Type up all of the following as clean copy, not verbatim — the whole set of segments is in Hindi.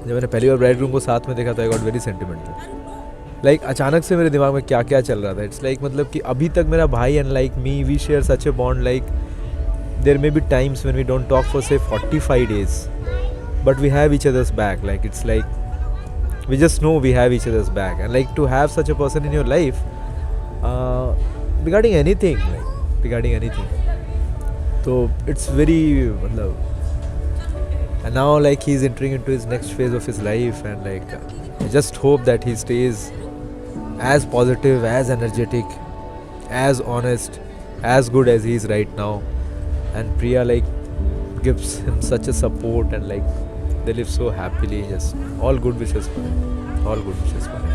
जब मैंने पहली बार ब्राइड ग्रूम को साथ में देखा तो I got very sentimental. Like अचानक से मेरे दिमाग में क्या क्या चल रहा था। इट्स लाइक मतलब कि अभी तक मेरा भाई and like me we share such a bond. Like there may be times when we don't talk for say 45 days, but we have each other's back. Like it's like we just know we have each other's back, and like to have such a person in your life, regarding anything, so it's very मतलब, and now like he's entering into his next phase of his life, and like I just hope that he stays as positive, as energetic, as honest, as good as he is right now. And Priya like gives him such a support, and like they live so happily. Just all good wishes for him. All good wishes for him.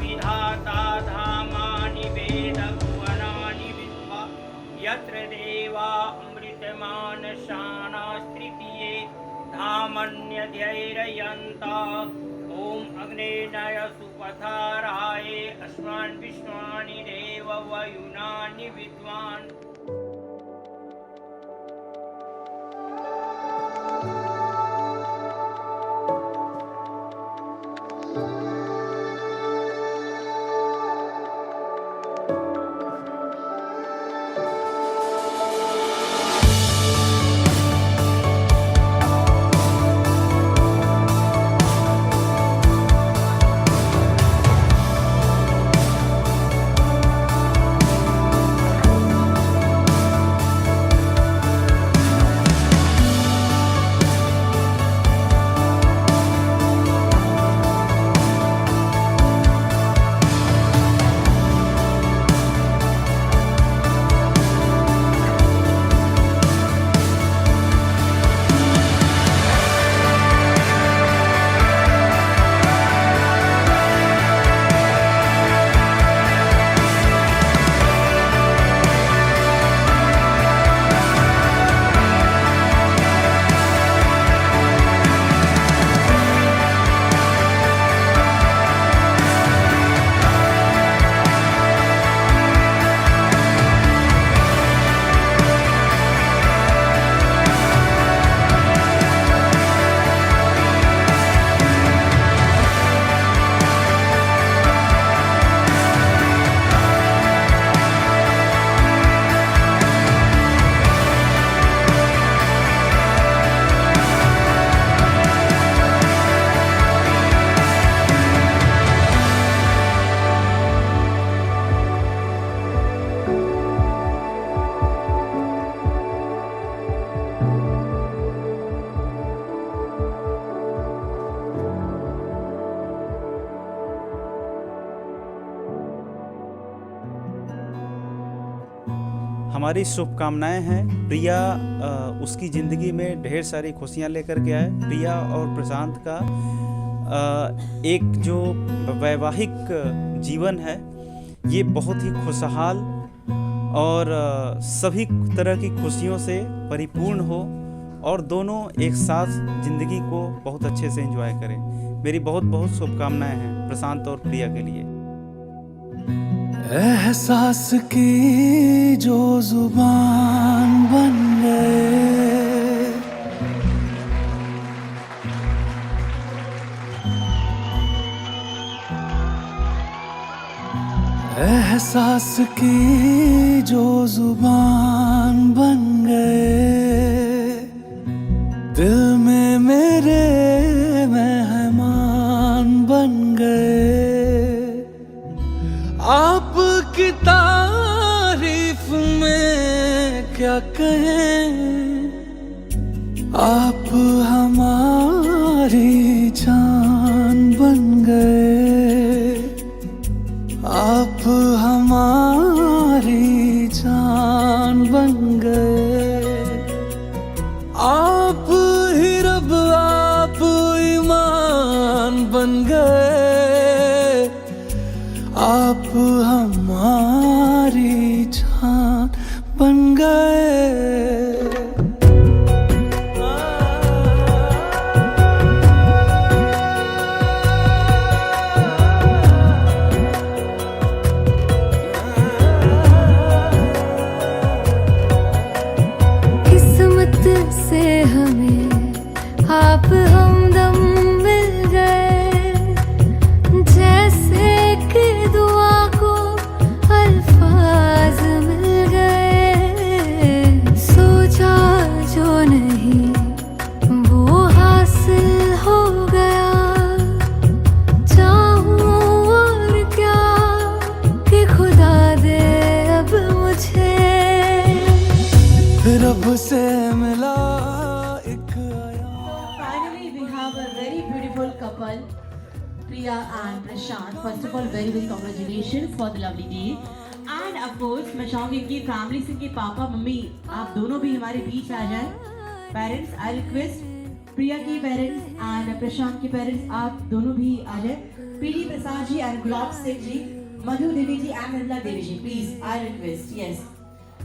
विधाता धामानि वेदभुवनानि विश्वा यत्र देवा अमृतमानशानास्तृतीये धामन्यध्यैरयन्ता ॐ अग्नेनाय सुपथाराय अस्मान् विश्वानि देव वयुनानि विद्वान्। हमारी शुभकामनाएं हैं प्रिया उसकी ज़िंदगी में ढेर सारी खुशियां लेकर के आए। प्रिया और प्रशांत का एक जो वैवाहिक जीवन है ये बहुत ही खुशहाल और सभी तरह की खुशियों से परिपूर्ण हो और दोनों एक साथ ज़िंदगी को बहुत अच्छे से एंजॉय करें। मेरी बहुत बहुत शुभकामनाएं हैं प्रशांत और प्रिया के लिए। एहसास की जो जुबान बन गए एहसास की जो जुबान बन गए, दिल में मेरे मेहमान बन गए। आपकी तारीफ में क्या कहें, आप हमारी जान बन गए, आप हमारी जान बन गए। आप ही रब, आप ईमान बन गए, आप हमारी जान बन गए। किस्मत से हमें आप हमदम मिल गए, जैसे कि दुआ को अल्फाज मिल गए। सोचा जो नहीं वो हासिल हो गया, चाहूं और क्या कि खुदा दे अब मुझे। रब से मिला एक Finally, we have a very beautiful couple, Priya and Prashant. First of all, very very congratulations for the lovely day. And of course, मैं चाहूँगी कि फैमिली से कि पापा मम्मी आप दोनों भी हमारे बीच आ जाएं। पेरेंट्स, आई रिक्वेस्ट प्रिया की पेरेंट्स एंड प्रशांत के पेरेंट्स आप दोनों भी आ जाएं। PD Prasad ji and Gulab Singh ji, Madhu Devi ji and Nirmala Devi ji, please I request, yes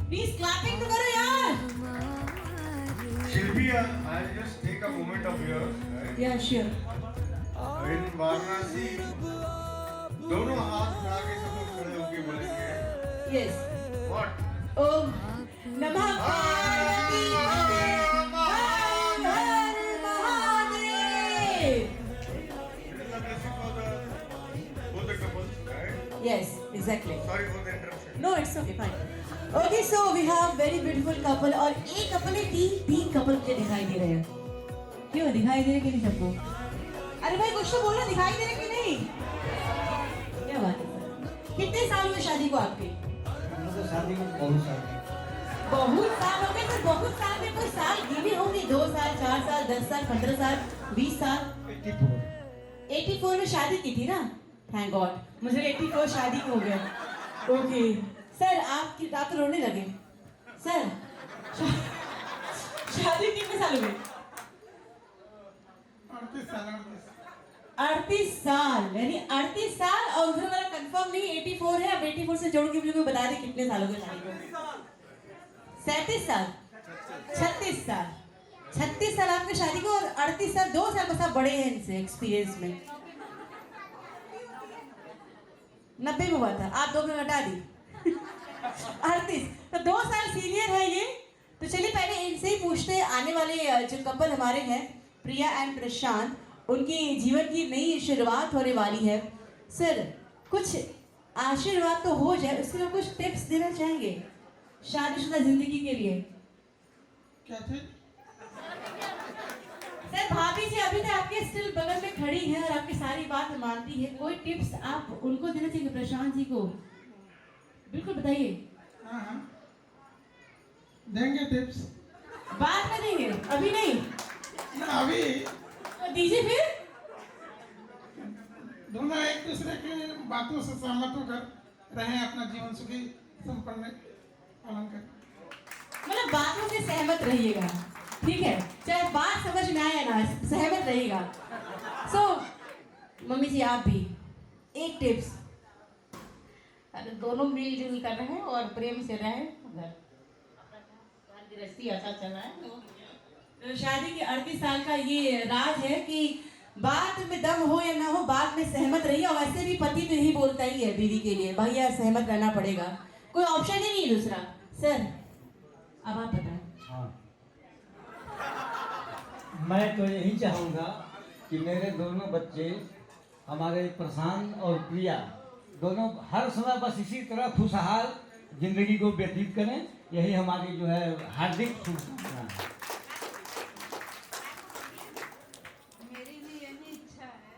please clapping तो करो यार। Shilpi, I'll just take a moment of yours. Right? या श्योर। In वाराणसी दोनों हाथ उठा के सब लोग खड़े होके बोलेंगे यस What? ओम नमः पार्वती हर हर Mahadev. It is a blessing for both the couples, right? Yes, exactly. Sorry for the interruption. No, it's okay, fine. Okay, so we have very beautiful couple और एक couple है, तीन couple मुझे दिखाई दे रहे हैं। क्यों दिखाई दे रहे कि नहीं सबको? अरे भाई कुछ तो बोलो, दिखाई दे रहे कि नहीं? क्या बात है? कितने साल हुए शादी को आपके? बहुत साल हो गए। तो बहुत साल में कोई साल गिने होंगे, 2 साल, 4 साल, 10 साल, 15 साल, 20 साल। 84 में शादी की थी ना? थैंक गॉड, मुझे 84 शादी हो गया। ओके सर, आप तो रोने लगे सर। शादी कितने साल हुए? 38 साल, यानी 38 साल। और उधर वाला कंफर्म नहीं 84 है। अब 84 से जोड़ के मुझे कोई बता दे कितने साल हो गए शादी को। 37 साल, 36 साल, 36 साल आपके शादी को और 38 साल, 2 साल बस आप बड़े हैं इनसे एक्सपीरियंस में। 90 में हुआ था, आप 2 में घटा दी 38, तो 2 साल सीनियर है ये। तो चलिए पहले इनसे ही पूछते हैं, आने वाले जो कपल हमारे हैं प्रिया एंड प्रशांत, उनकी जीवन की नई शुरुआत होने वाली है। सर कुछ आशीर्वाद तो हो जाए, उसके लिए कुछ टिप्स देना चाहेंगे शादीशुदा जिंदगी के लिए? क्या थे? सर भाभी जी अभी तक आपके स्टिल बगल में खड़ी है और आपकी सारी बात मानती है, कोई टिप्स आप उनको देना चाहिए प्रशांत जी को? बिल्कुल बताइए। हाँ देंगे टिप्स। बाद में देंगे, अभी नहीं। ना अभी तो दीजिए फिर। दोनों एक दूसरे की बातों से सहमत होकर रहें, अपना जीवन सुखी संपन्न पालन करें। मतलब बातों से सहमत रहिएगा, ठीक है? चाहे बात समझ में आए ना, सहमत रहिएगा। सो मम्मी जी आप भी एक टिप्स। अरे दोनों मिलजुल कर रहे हैं और प्रेम से रहे, घर गृहस्थी अच्छा चल रहा है। तो शादी के 38 साल का ये राज है कि बात में दम हो या ना हो, बात में सहमत रहिए। और वैसे भी पति तो यही बोलता ही है बीवी के लिए, भैया सहमत रहना पड़ेगा, कोई ऑप्शन ही नहीं है दूसरा। सर अब आप बताएं। हाँ, मैं तो यही चाहूँगा कि मेरे दोनों बच्चे, हमारे प्रशांत और प्रिया, दोनों हर समय बस इसी तरह खुशहाल जिंदगी को व्यतीत करें, यही हमारी जो है हार्दिक शुभकामना है। मेरी भी यही इच्छा है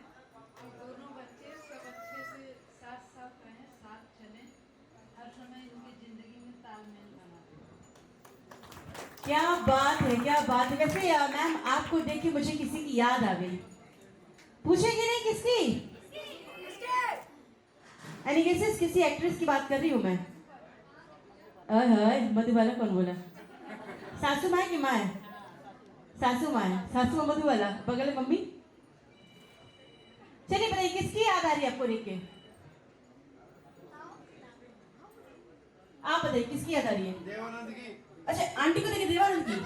कि दोनों बच्चे सब अच्छे से साथ साथ रहें, साथ चलें, हर समय इनकी जिंदगी में तालमेल बना रहे। क्या बात है, क्या बात है। वैसे मैम आपको देख के मुझे किसी की याद आ गई। पूछेंगे नहीं किसकी? Any guesses? किसी एक्ट्रेस की बात कर रही हूँ मैं। मधुबाला कौन बोला? सासू माँ की माँ है? सासू माँ है, सासू माँ मधुबाला, बगल में मम्मी। चलिए बताइए किसकी याद आ रही है आपको देख के? आप बताइए किसकी याद आ रही है? देवानंद की। अच्छा आंटी को देखे देवानंद की।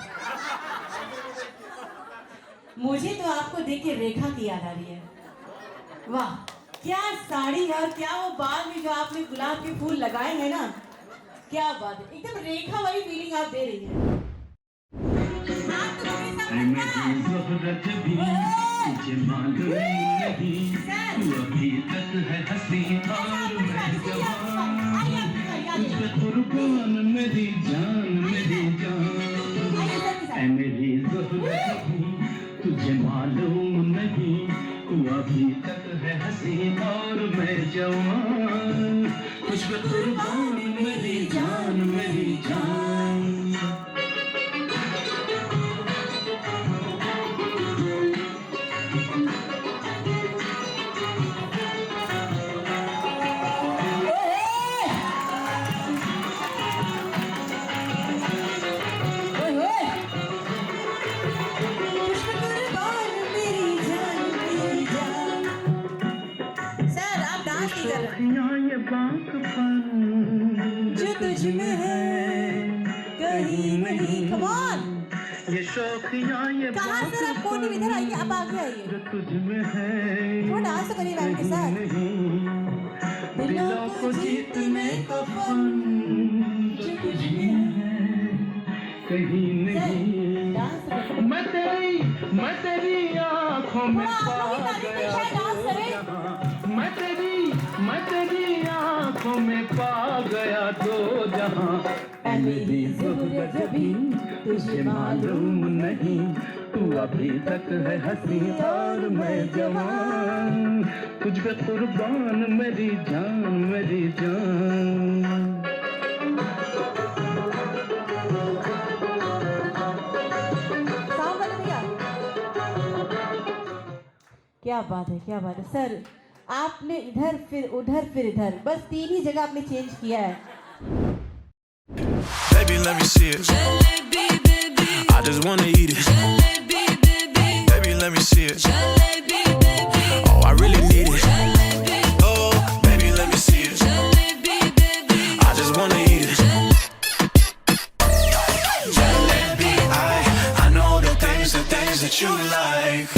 मुझे तो आपको देख के रेखा की याद आ रही है। वाह क्या साड़ी है और क्या वो बाल में जो आपने गुलाब के फूल लगाए हैं ना, क्या बात है, एकदम रेखा वाली फीलिंग आप दे रही है। मेरी जान मेरी जान मेरी तुझे मालूम नहीं तू अभी तक है हंसी और मैं जवान, तुझ पे कुर्बान मेरी जान मेरी जान। ये बातपन जो तुझ में है कहीं नहीं। Come on! ये शौकियाँ ये कहाँ से आप कौन इधर आइए, अब आगे आइए। जो तुझ में है वो डांस तो करिए मैम के साथ। दिलों को जीतने का फन जो तुझ में है कहीं नहीं। मैं तेरी आँखों में पा गया, मैं तेरी आँखों में पा गया दो जहां। मेरी ज़रूरत जभी तुझे मालूम नहीं तू अभी तक है हंसी और मैं जवान, तुझ पे कुर्बान मेरी जान मेरी जान। क्या बात है, क्या बात है सर। आपने इधर फिर उधर फिर इधर, बस 3 ही जगह आपने चेंज किया है। Baby, let me see it. Jalebi, baby. I just wanna eat it. Jalebi, baby. Baby, let me see it. Jalebi, baby. Oh, I really need it. Jalebi. Oh, baby, let me see it. Jalebi, baby. I just wanna eat it. Jalebi, I know the things that you like.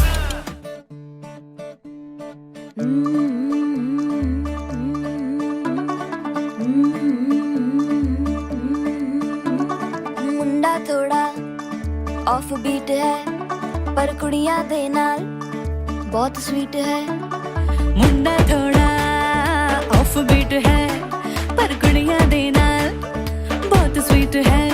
मुंडा थोड़ा ऑफ बीट है पर कुड़ियां दे नाल बहुत स्वीट है। मुंडा थोड़ा ऑफ बीट है पर कुड़ियां दे नाल बहुत स्वीट है।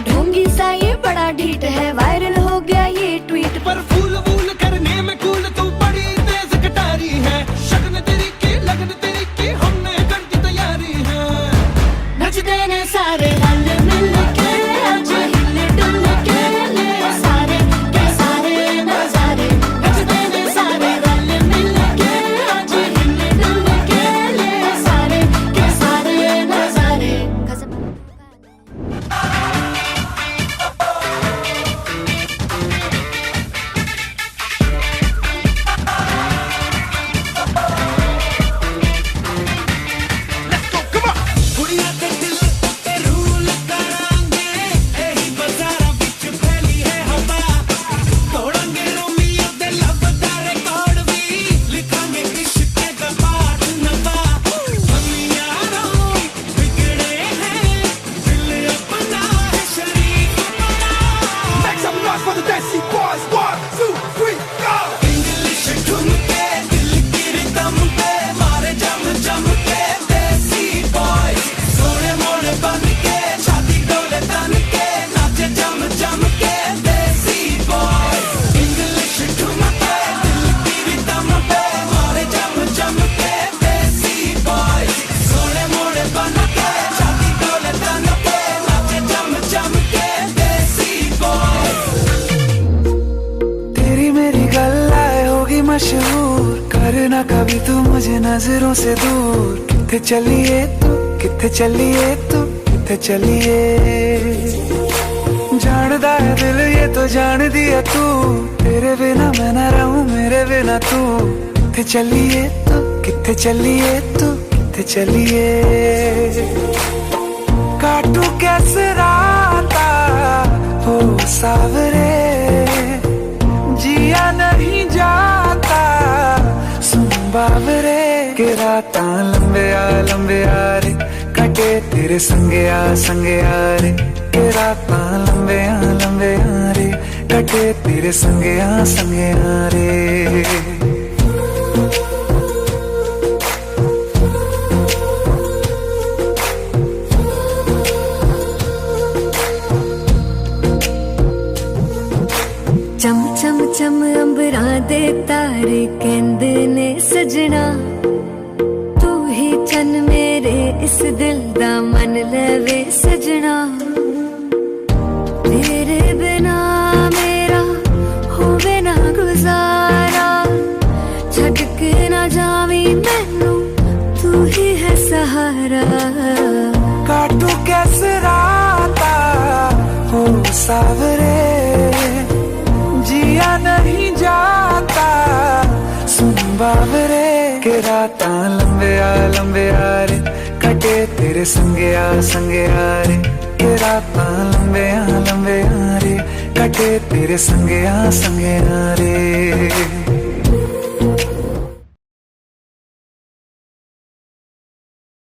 ढोंगी सा ये बड़ा ढीठ है, वायरल हो गया ये ट्वीट पर फूल वूल करने में कूल तू बड़ी तेज कटारी है। शगन तेरी की लगन तेरी की हमने कर दी तैयारी है। नच देने सारे रल मिल के आज हिले डुल के ले सारे के सारे नजारे। नच देने सारे रल मिल के आज हिले डुल के ले सारे के सारे नजारे। English, देखा कभी तू मुझे नजरों से दूर, किथे चलिए तू, किथे चलिए तू, किथे चलिए। जानदा है दिल ये तो जान दिया तू, तेरे बिना मैं ना रहूं मेरे बिना तू। किथे चलिए तू, किथे चलिए तू, किथे चलिए। काटू कैसे राता हो सावरे, जिया नहीं जाता सुन बावरे। के राता लंबे आ रे, कटे तेरे संगे आ रे। के राता लंबे आ रे, कटे तेरे संगे आ रे। चम चम चम अंबरां दे तारे कहंदे ने सजना, तू ही चन मेरे इस दिल दा मन लवे सजना। तेरे बिना मेरा होवे ना गुजारा, छड़ के ना जावी मैनू तू ही है सहारा। काटू कैसे राता हो सावरे, जिया नहीं जाता सुन बावरे। के राता लंबे आ रे, कटे तेरे संगे आ रे। के राता लंबे आ रे, कटे तेरे संगे आ रे।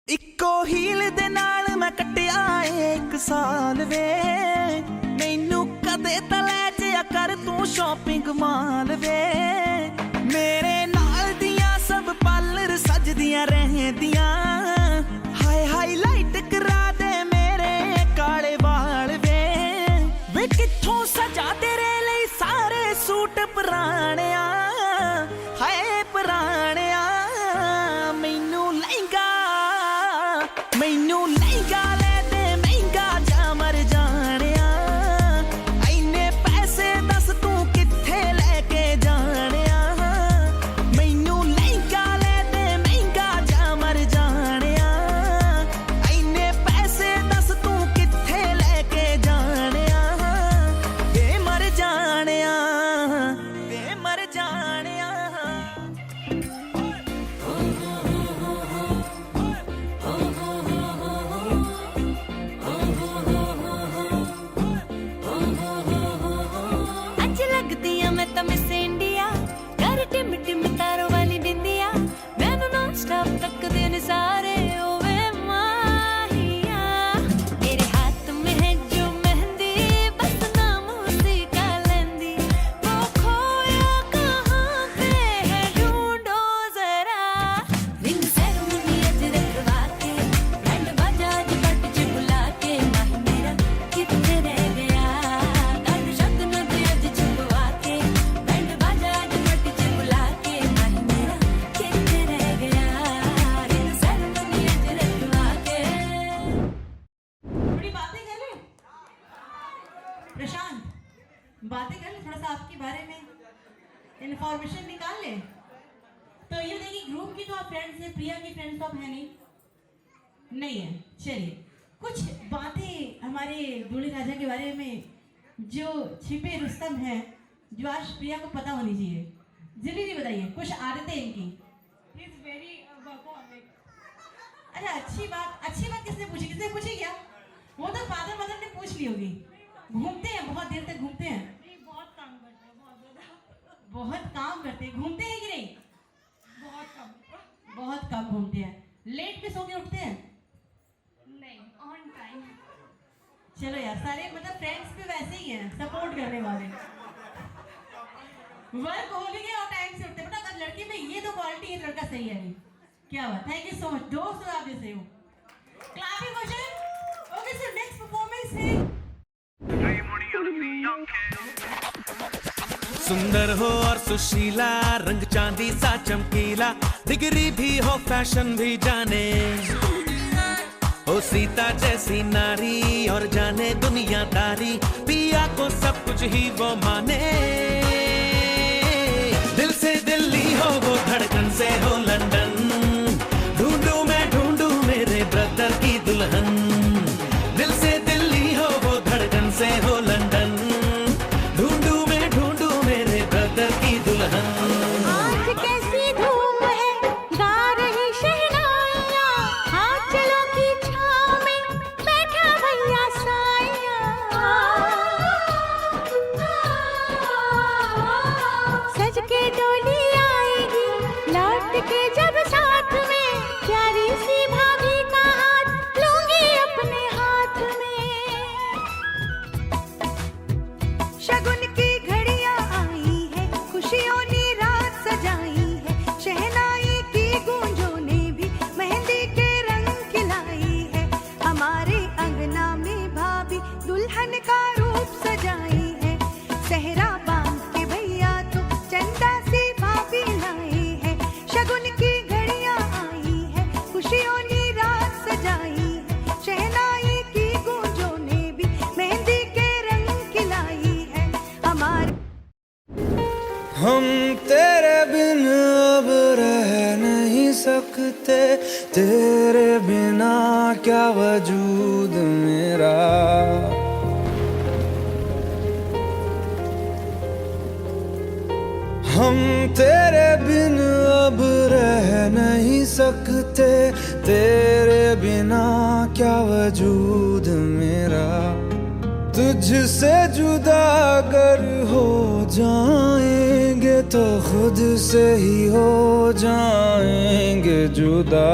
इको हील दे नाल मैं कटिया 1 साल वे, मैनू कदे तले जिया कर तू शॉपिंग माल वे। मेरे नाल दियां सब पार्लर सजदियां रहदियां, हाय हाईलाइट करा दे मेरे काले वाल वे। वे कित्थों सजा तेरे लिए सारे सूट पुराणिया, हाय पुराणिया। मैनू लहंगा ले दे महंगा जा मर जानिया। इन्ने पैसे दस तू किथे लेके जानिया। मैनू लहंगा ले दे महंगा जा मर जानिया। इन्ने पैसे दस तू किथे लेके जानिया। वे मर जानिया, वे मर जानिया। अज लगदी आ मैं तो मिस इंडिया, कर टिम टिम तारों वाली बिंदिया। मैनू नॉन स्टॉप तकदे ने सारे ओवे माहिया। तेरे हाथ में है जो मेहंदी, बस नाम उसी का लेंदी। वो खोया कहाँ पे है ढूंढो जरा। रिंग सेरेमनी अज रखवा के, बैंड बाजा अज पट च बुला के। माही मेरा किथे रह गया, काल शगन दे अज छुपवा के। बैंड बाजा अज पट च बुला के। माही मेरा किथे रह गया, रिंग सेरेमनी अज रखवा के। थोड़ी बातें कर ले प्रशांत, बातें कर ले थोड़ा सा आपके बारे में इंफॉर्मेशन निकाल ले। तो ये देखिए ग्रुप की तो आप फ्रेंड्स हैं, प्रिया की फ्रेंड्स तो आप है नहीं है। चलिए कुछ बातें हमारे दूल्हे राजा के बारे में जो छिपे रुस्तम है, जो आज प्रिया को पता होनी चाहिए। जल्दी बताइए कुछ आदतें इनकी। अच्छा अच्छी बात किसने पूछी, किसने पूछी क्या? वो तो फादर मदर ने पूछ ली होगी। घूमते हैं, बहुत देर तक घूमते हैं। बहुत काम करते हैं, बहुत काम करते हैं। घूमते हैं कि नहीं? बहुत कम घूमते हैं। लेट में सो के उठते हैं? नहीं, ऑन टाइम। चलो यार, सारे मतलब फ्रेंड्स भी वैसे ही हैं, सपोर्ट करने वाले। वर्कहोलिक है और टाइम से उठते हैं। बट अगर लड़की में ये तो क्वालिटी है, लड़का सही है नहीं। क्या बात, थैंक यू सो मच। दोस्त आप जैसे हो। Clapping question. Okay sir, next performance है। सुंदर हो और सुशीला, रंग चांदी सा चमकीला, डिग्री भी हो फैशन भी जाने। हो सीता जैसी नारी और जाने दुनियादारी, पिया को सब कुछ ही वो माने। दिल से दिल्ली हो वो धड़कन से दुल्हन, दिल से दिल्ली हो वो धड़कन से हो लंदन, ढूंढू मैं ढूंढू मेरे ब्रदर की दुल्हन। आज कैसी धूम है गा रही शहनाइयाँ, हाथ चलो की छाँव में बैठा भैया साइया। सज के डोली आएगी लौट के जब साथ में, प्यारी सी भाभी का हाथ लूंगी अपने हाथ में। शगुन की घड़ियां आई है, खुशियों ने रात सजाई है, शहनाई की गूंजों ने भी मेहंदी के रंग खिलाई है। हमारे अंगना में भाभी दुल्हन का रूप सजाई है, सहरा बांध के भैया तो चंदा सी भाभी लाई है। शगुन की घड़ियां आई है, खुशियों ने रात सजाई है, शहनाई की गूंजों ने भी मेहंदी के रंग खिलाई है। हमारे हम तेरे बिन अब रह नहीं सकते, तेरे बिना क्या वजूद मेरा। हम तेरे बिन अब रह नहीं सकते, तेरे बिना क्या वजूद मेरा। तुझसे जुदा अगर हो जाएंगे तो खुद से ही हो जाएंगे जुदा,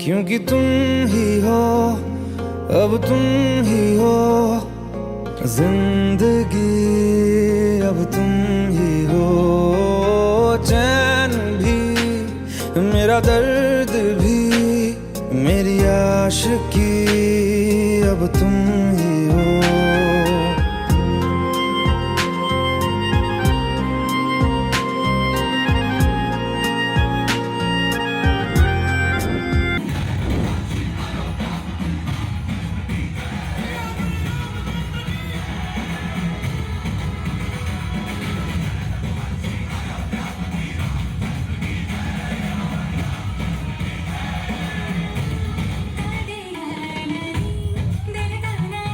क्योंकि तुम ही हो, अब तुम ही हो जिंदगी, अब तुम ही हो चैन भी, मेरा दर्द भी, मेरी आशिकी, अब तुम ही हो। na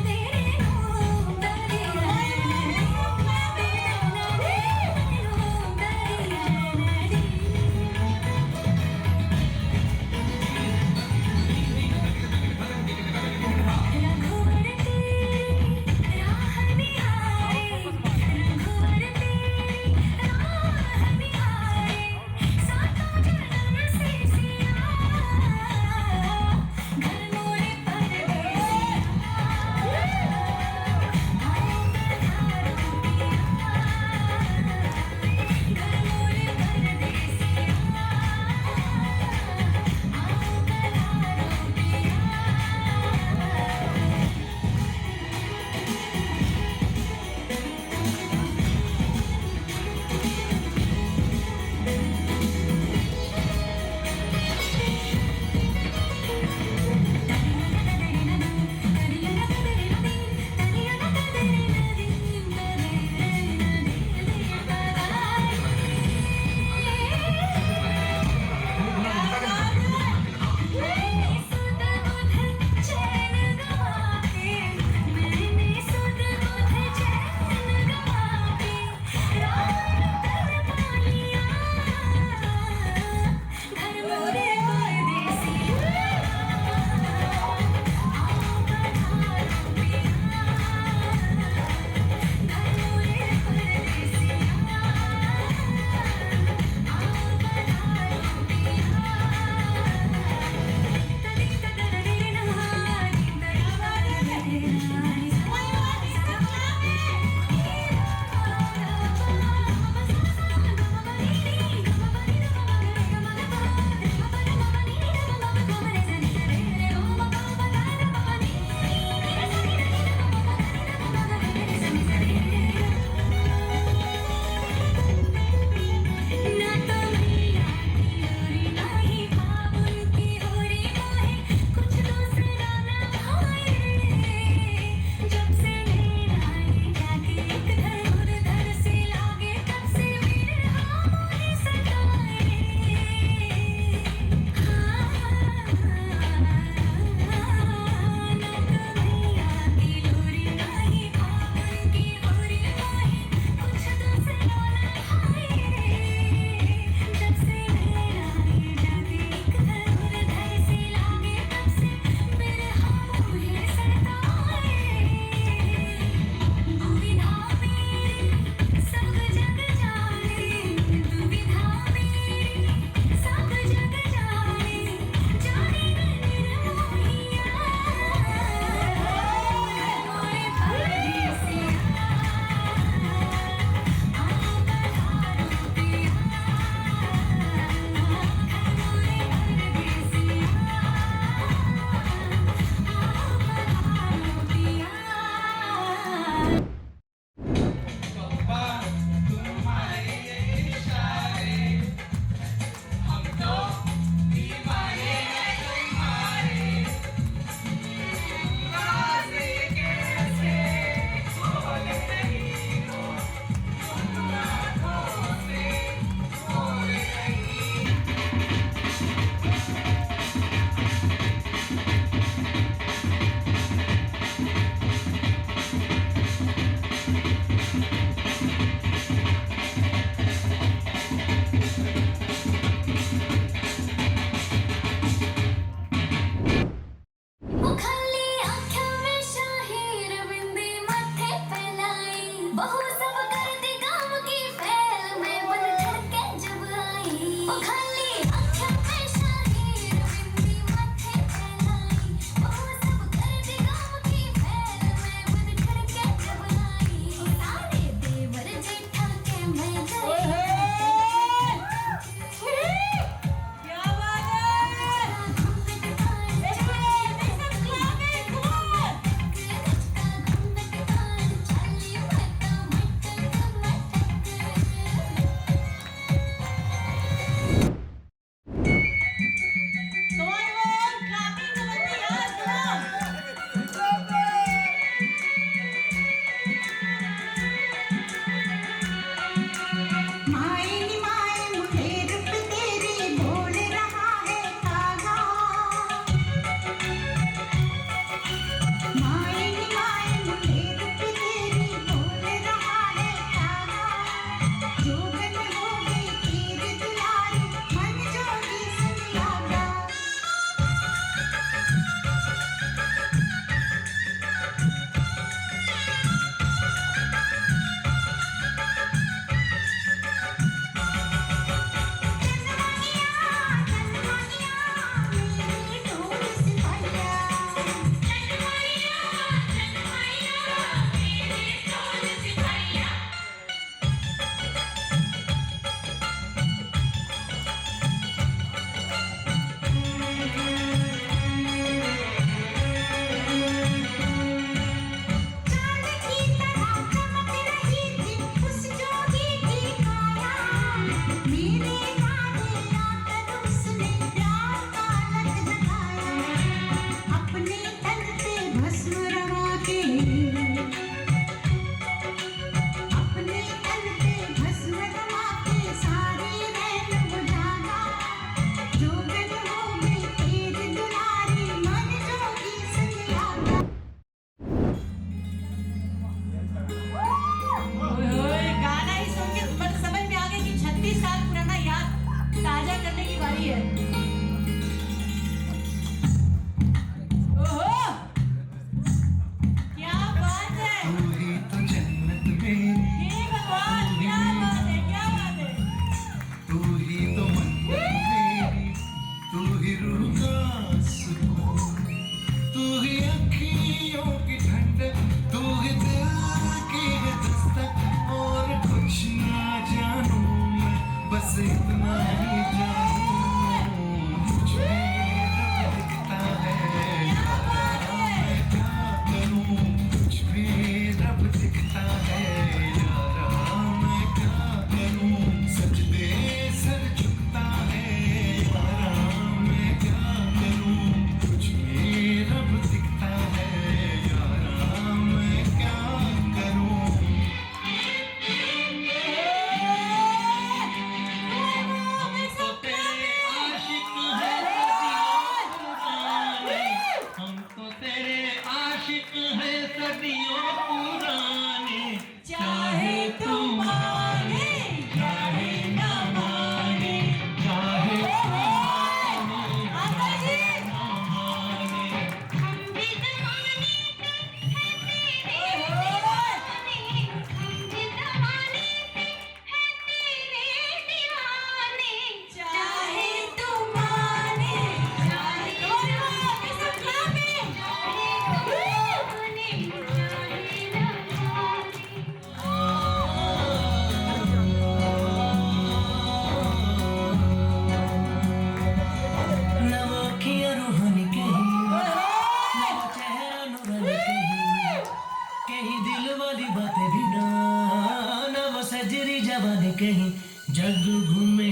जवानी कहीं जग घूमे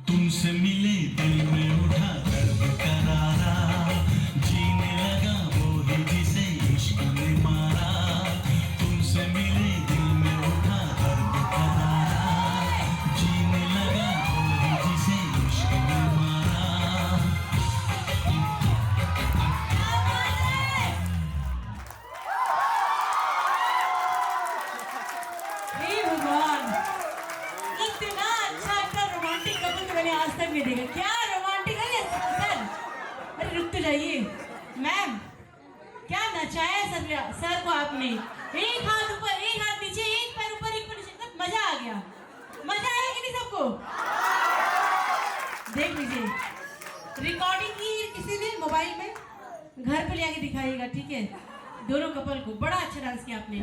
तुमसे मिले दिल में उठा दर्द करारा जीने लगा वो ही जिसे इश्क ने मारा तुमसे मिले दिल में उठा दर्द करारा जीने लगा वो ही जिसे इश्क ने मारा हे भगवान, इतना अच्छा रोमांटिक कपल तो मैंने आज तक नहीं देखा। क्या रोमांटिक है ये सर? अरे रुक तो जाइए मैम, क्या नचाया सर को आपने। एक हाथ ऊपर एक हाथ नीचे, एक पैर ऊपर एक पैर नीचे, मजा आ गया। मजा आया कि नहीं सबको? देख लीजिए, रिकॉर्डिंग की किसी ने मोबाइल में, घर पे ले आके दिखाइएगा, ठीक है? दोनों कपल को बड़ा अच्छा डांस किया आपने।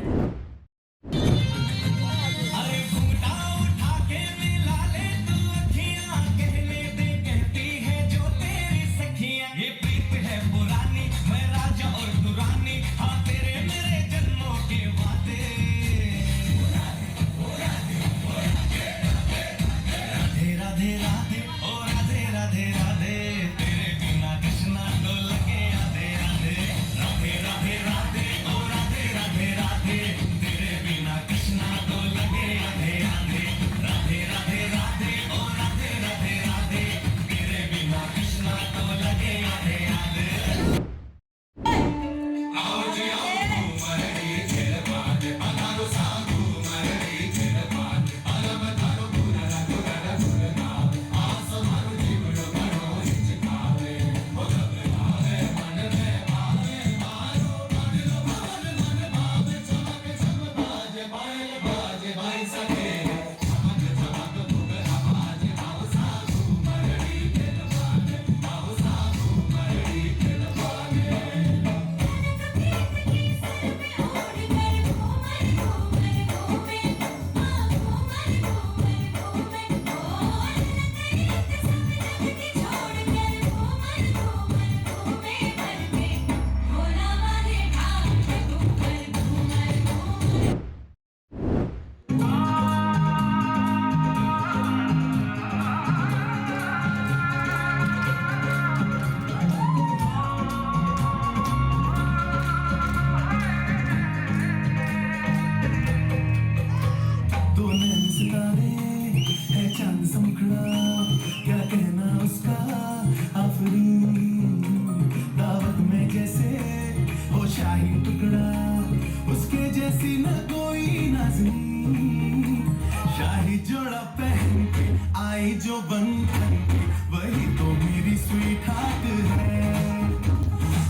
शाही जोड़ा पहन के आई जो बंधन के, वही तो मेरी स्वीट हार्ट है।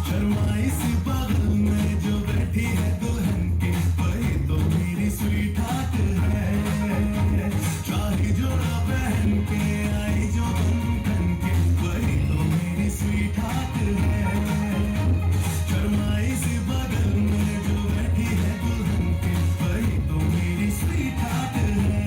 शर्माई सी बगल में जो बैठी है दुल्हन के, वही तो मेरी स्वीट हार्ट है। शाही जोड़ा पहन के आई जो बंधन के, वही तो मेरी स्वीट हार्ट है। शर्माई सी बगल में जो बैठी है दुल्हन के, वही तो मेरी स्वीट हार्ट है।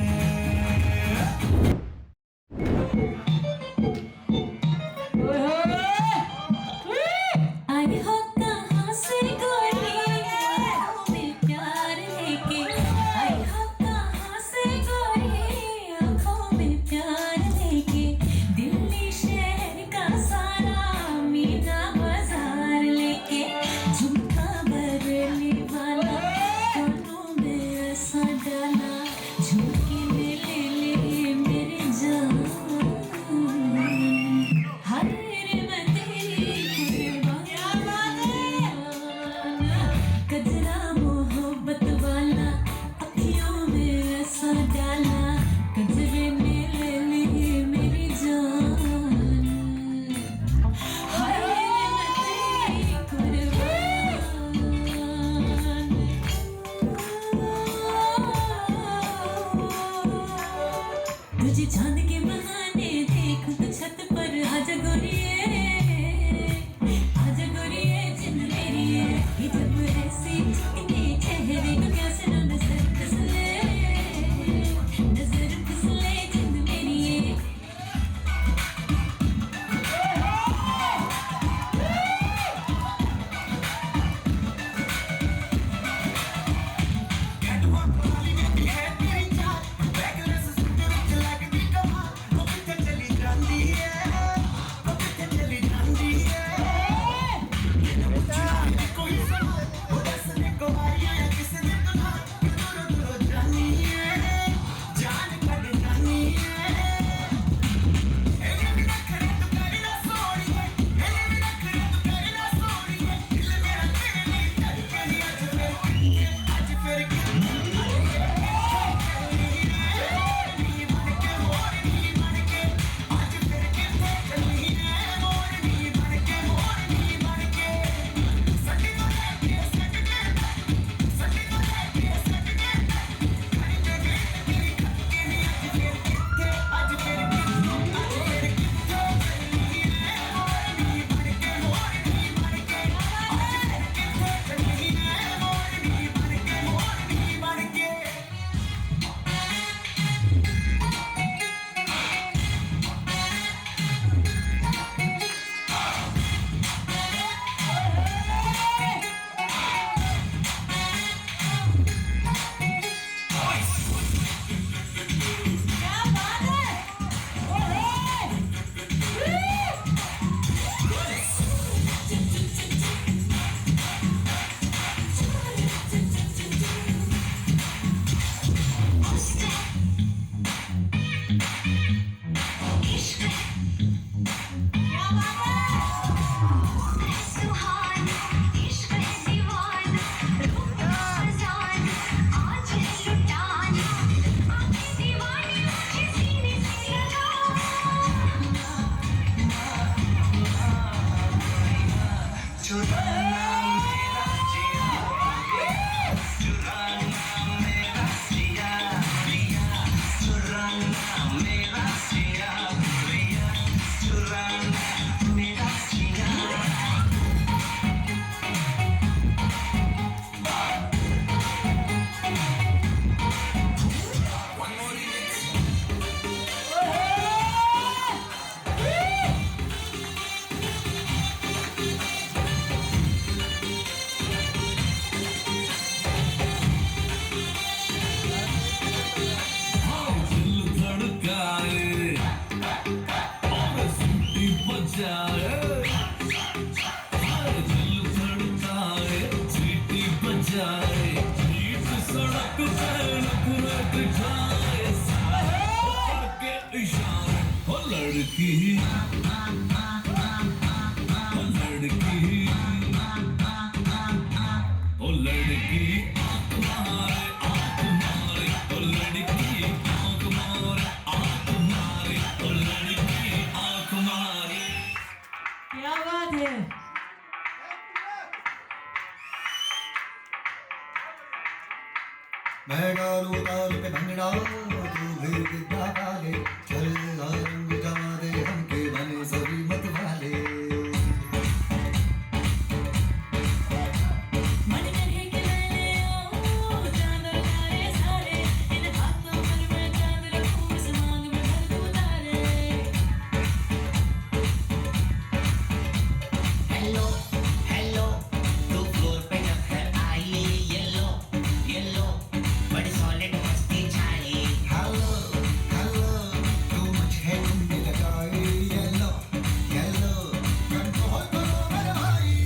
क्या बात है। मैं डालू ताल पे भंगड़ा तू भी गिद्दा वाले चल रंग जमा दे हमके बने सभी मत वाले हेलो हेलो तू फ्लोर पे जब है आई येलो येलो बड़ी सॉलिड मस्ती छाई हेलो हेलो तू मुझे घूमने लगाए येलो येलो कंट्रोल करो मेरे भाई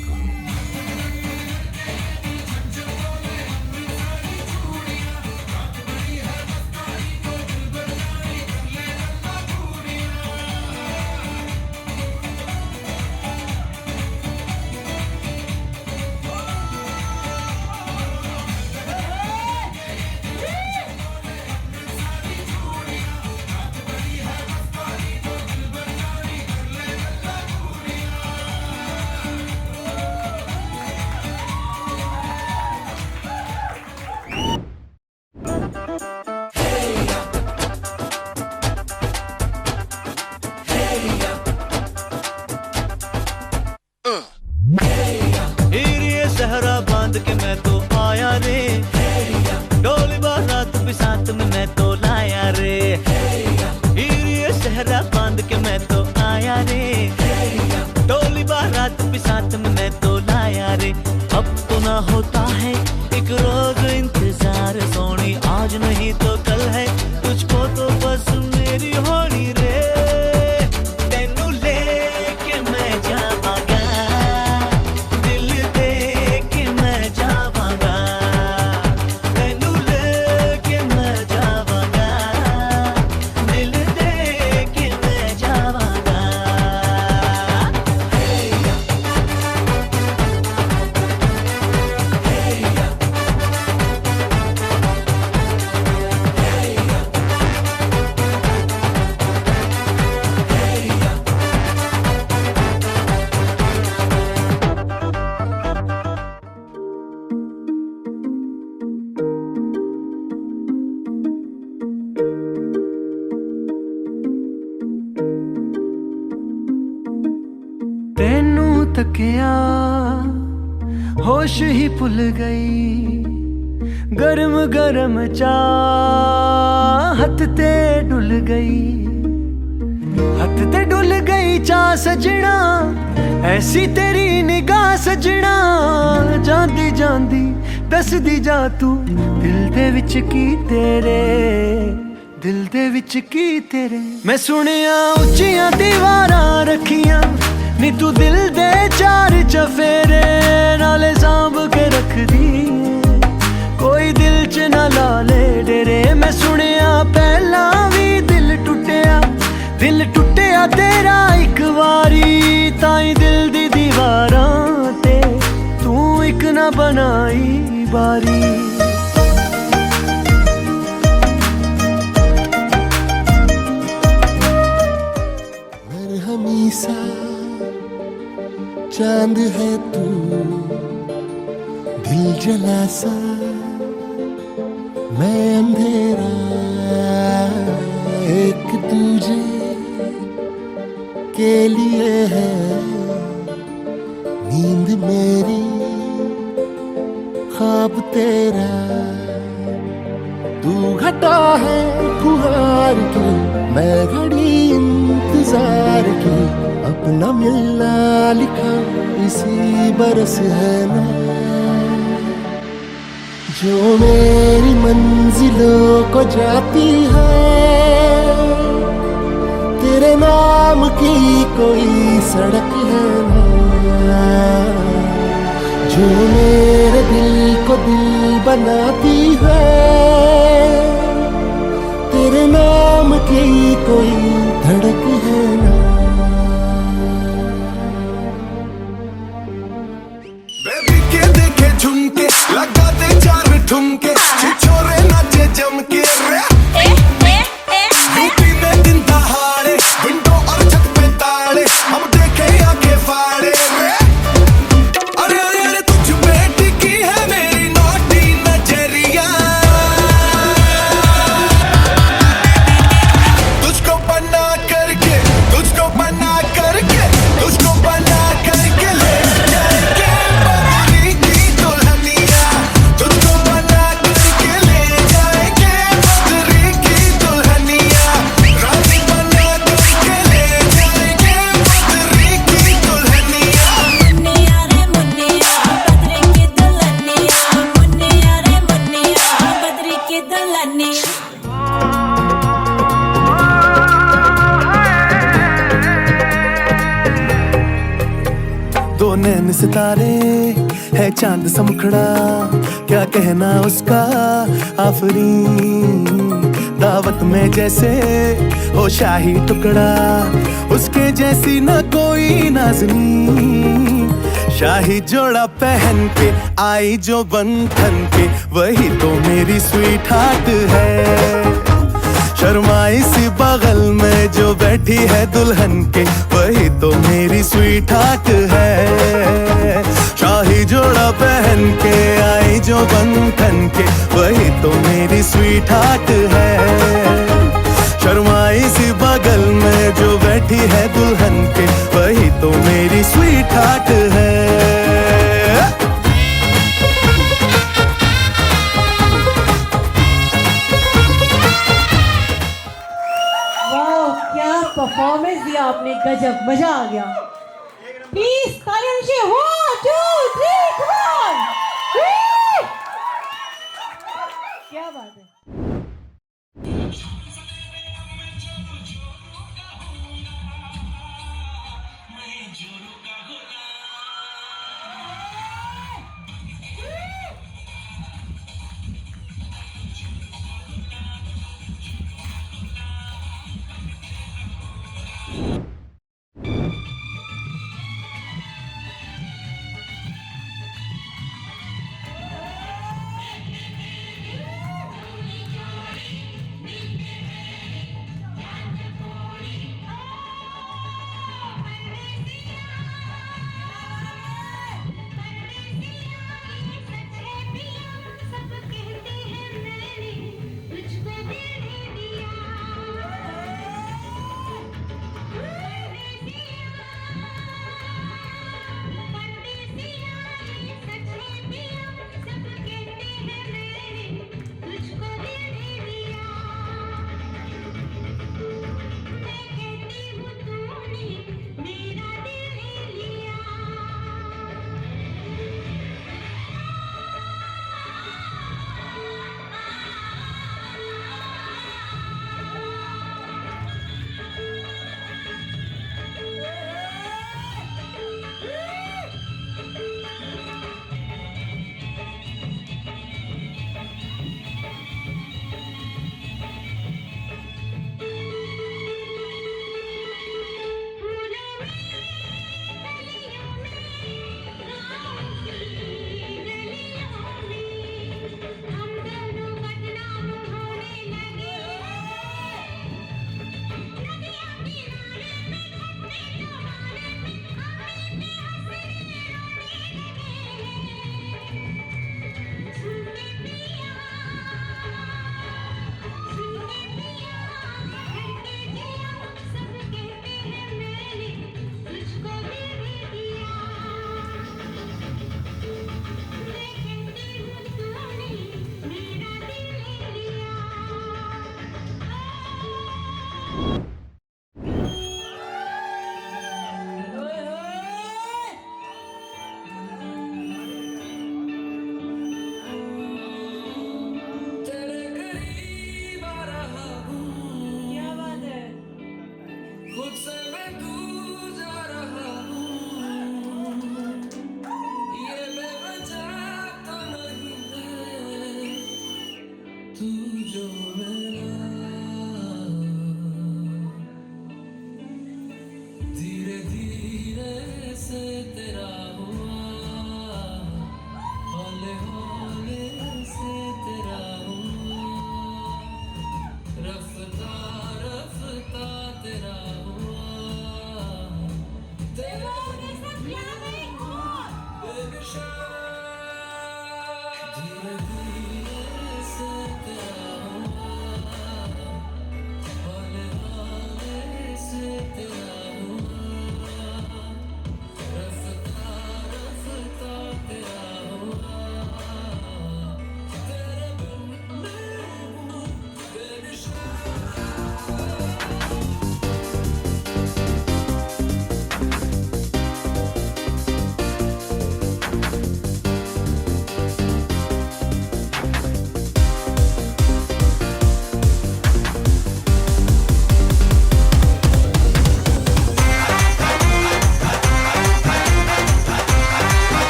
ये सहरा बांध के मैं तो आया रे, डोली बारात भी साथ में मैं तो लाया रे। ये सहरा बांध के मैं तो आया रे, डोली बारात भी साथ में मैं तो लाया रे। अब तो ना होता है एक रोज इंतजार सोनी, आज नहीं तो कल है तुझको तो बस मेरी होनी रे। तेनू लेके मैं जावांगा, दिल दे के मैं जावांगा। तेनू लेके मैं जावांगा, दिल दे के मैं जावांगा। तेनू तकिया होश ही भुल गई, गरम गरम चाह हथ ते डुल गई, हथ ते डुल गई चाह सजना, ऐसी तेरी निगाह सजना। जांदी जांदी दसदी जा तू दिल दे विच की तेरे, दिल दे विच की तेरे। मैं सुनिया उच्चियां दीवारां रखियां नी तू दिल दे चार चफेरे, नाले सांभ के रख दी कोई दिल च ना ला ले डेरे। मैं सुनिया पहला भी दिल टुटिया तेरा एक वारी, ताई दिल दी दीवारां ते तू एक ना बनाई बारी। मरहमी सा चांद है तू, दिल जला सा मैं अंधेरा एक दूजे के लिए है नींद मेरी ख्वाब तेरा तू घटा है फुहार की मैं घड़ी इंतजार की अपना मिलना लिखा इसी बरस है ना जो मेरी मंजिलों को जाती है तेरे नाम की कोई सड़क है ना जो मेरे दिल को दिल बनाती है तेरे नाम की कोई धड़क है ना बेबी के देखे झुमके लगा दे चार ठुमके छिछोरे नाचे जम के यूपी में दिन दहाड़े विंडो और छत पे ताड़े हम देखे आंखें फाड़े अरे अरे अरे तुझ पे टिकी है मेरी नौटी नजरिया तुझको बना करके तुझको बना करके तुझको बना करके ले जाएंगे बदली की दुल्हनिया तुझको बना करके ले जाएंगे बदली की दुल्हनिया रानी बना करके ले जाएंगे बदली की दुल्हनिया मुन्निया रे मुन्निया बदरी की दुल्हनिया मुन्निया रे मुन्निया बदरी की दुल्हनिया दो नैन सितारे है चांद सा मुखड़ा क्या कहना उसका आफरीन दावत में जैसे हो शाही टुकड़ा उसके जैसी न कोई नाज़नीन शाही जोड़ा पहन के आई जो बंधन के वही तो मेरी स्वीट हार्ट है शर्माई सी बगल में जो बैठी है दुल्हन के वही तो मेरी स्वीट हार्ट है शाही जोड़ा पहन के आई जो बंधन के वही तो मेरी स्वीट हार्ट है शर्माई सी बगल में जो बैठी है दुल्हन के वही तो मेरी स्वीट हार्ट है वाह क्या परफॉर्मेंस दिया आपने गजब मजा आ गया प्लीज तालियां दीजिए 1 2 3 come on क्या बात है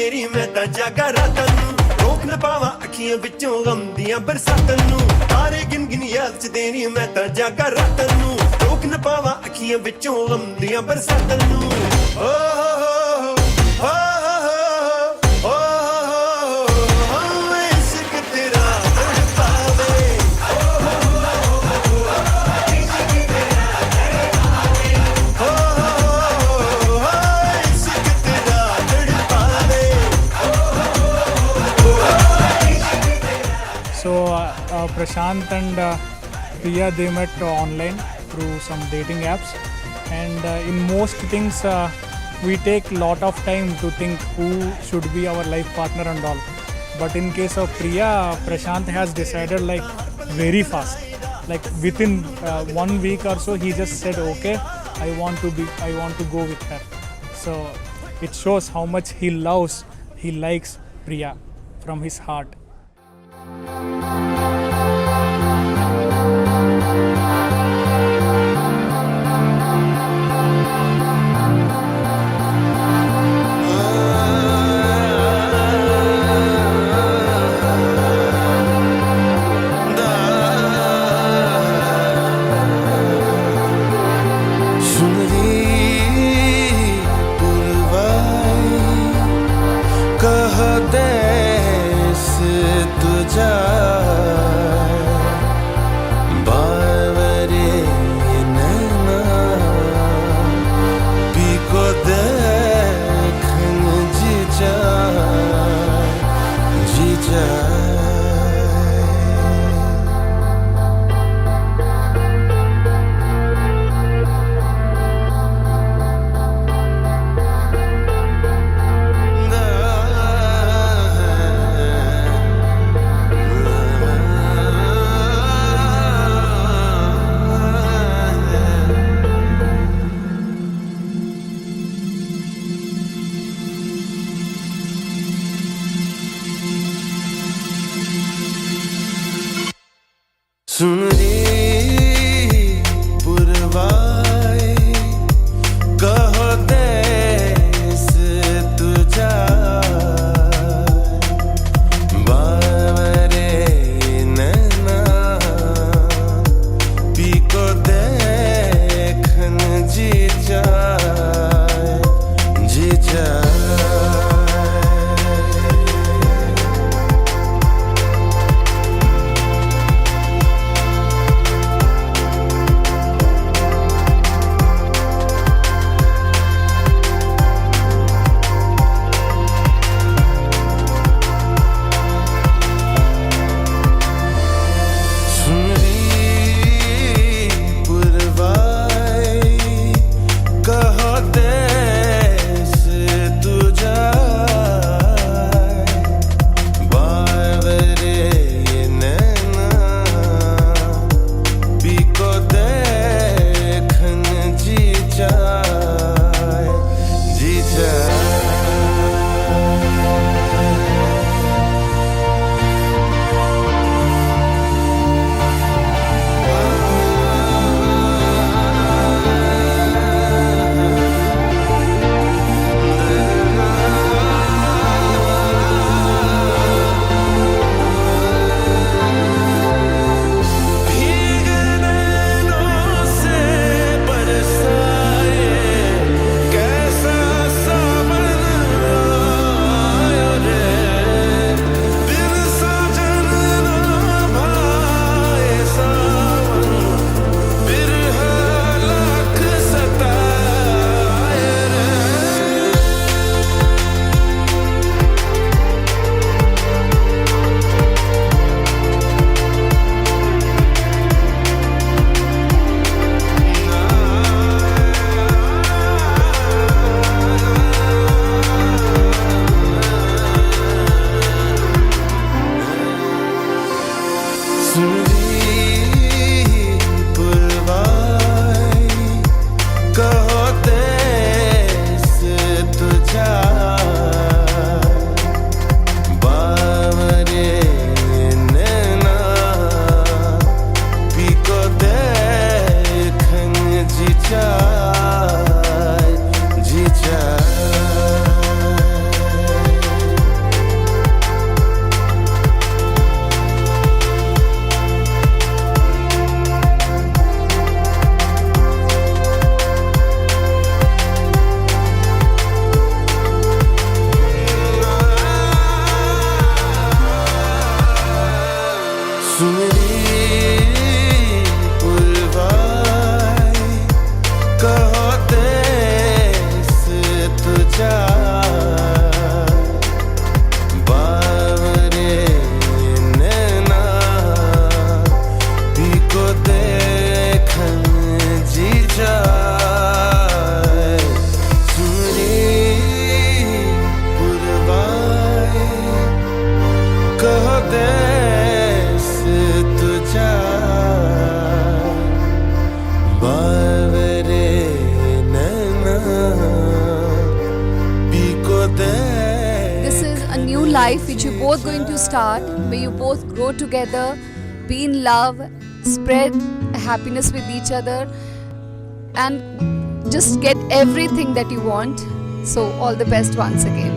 ਤੇਰੀ ਮੈਂ ਤਾਂ ਜਾਗਾ ਰਾਤਾਂ ਨੂੰ ਰੋਕ ਨਾ ਪਾਵਾਂ ਅੱਖੀਆਂ ਵਿੱਚੋਂ ਗਮ ਦੀਆਂ ਬਰਸਾਤਾਂ ਨੂੰ ਤਾਰੇ ਗਿਣ ਗਿਣ ਯਾਦ ਚ ਦੇਣੀ ਮੈਂ ਤਾਂ ਜਾਗਾ ਰਾਤਾਂ ਨੂੰ ਰੋਕ ਨਾ ਪਾਵਾਂ ਅੱਖੀਆਂ ਵਿੱਚੋਂ ਗਮ ਦੀਆਂ ਬਰਸਾਤਾਂ ਨੂੰ ਓ ਹੋ ਇਸ਼ਕ ਤੇਰਾ ਤੜਪਾਵੇ So Prashant and Priya, they met online through some dating apps, and in most things we take lot of time to think who should be our life partner and all. But in case of Priya, Prashant has decided like very fast, like within 1 week or so he just said okay, I want to go with her. So it shows how much he likes Priya from his heart. सुन रे पुरवाई कहो देश तुझा बावरे नैना पीको देखन जी जाए जी जाए सुनरी पुरवाई कहो देश तुझा बावरे नैना पीको देखन जी जाए सुनरी पुरवाई कहो देश तुझा बावरे नैना पीको दे This is a new life which you're both going to start, where you both grow together, be in love, spread happiness with each other, and just get everything that you want. So, all the best once again.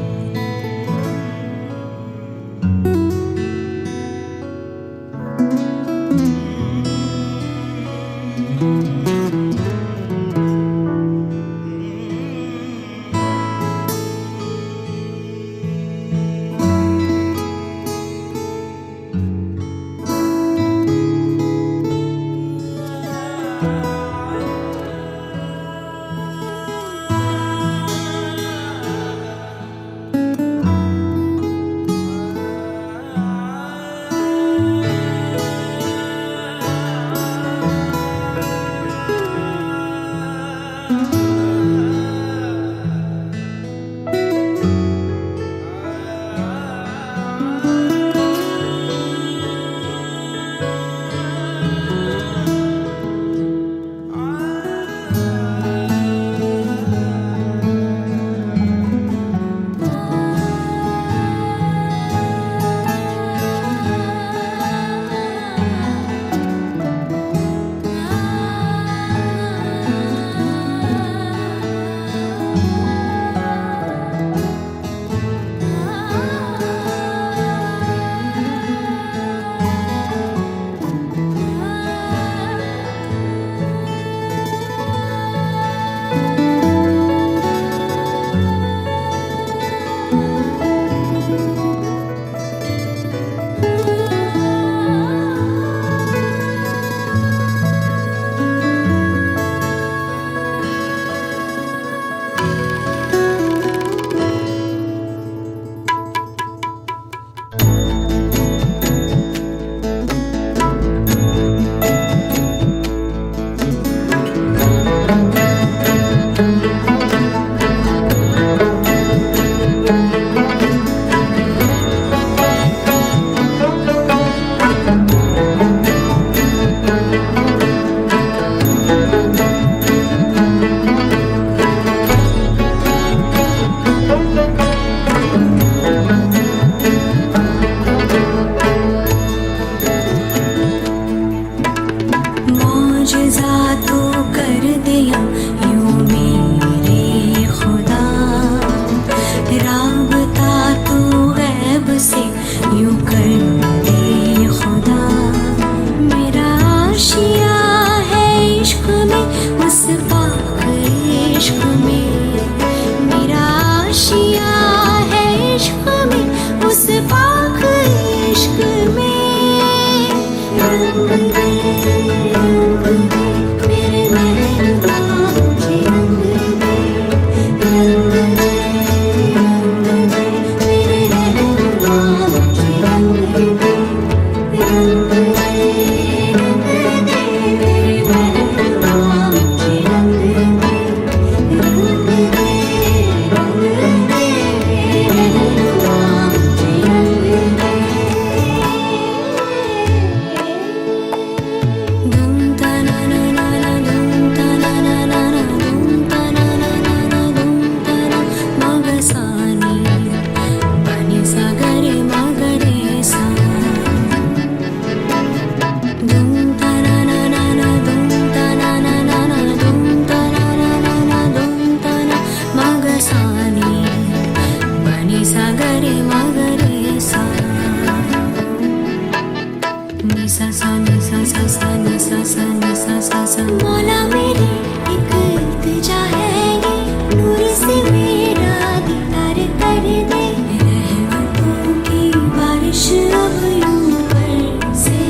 मौला मेरी एक इल्तिजा है ये, नूर से मेरा दीदार कर दे, रहमतों की बारिश अब यूं बरसे।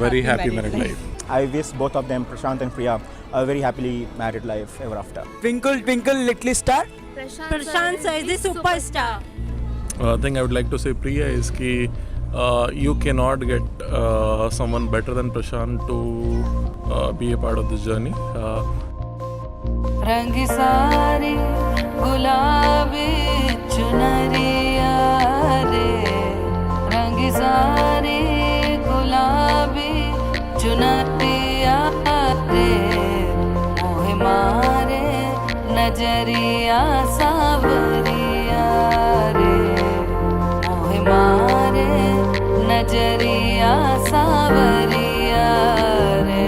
very happy married life. I wish both of them, Prashant and Priya, a very happily married life ever after. Twinkle twinkle little star. Prashant sir is the superstar. Thing I would like to say, Priya, is ki you cannot get someone better than Prashant to be a part of this journey. रंग सारी गुलाबी चुनरिया रे, रंग सारी गुलाबी चुनरिया रे, मोहे मारे नजरिया सावरिया रे, मोहे मारे नजरिया सावरिया रे।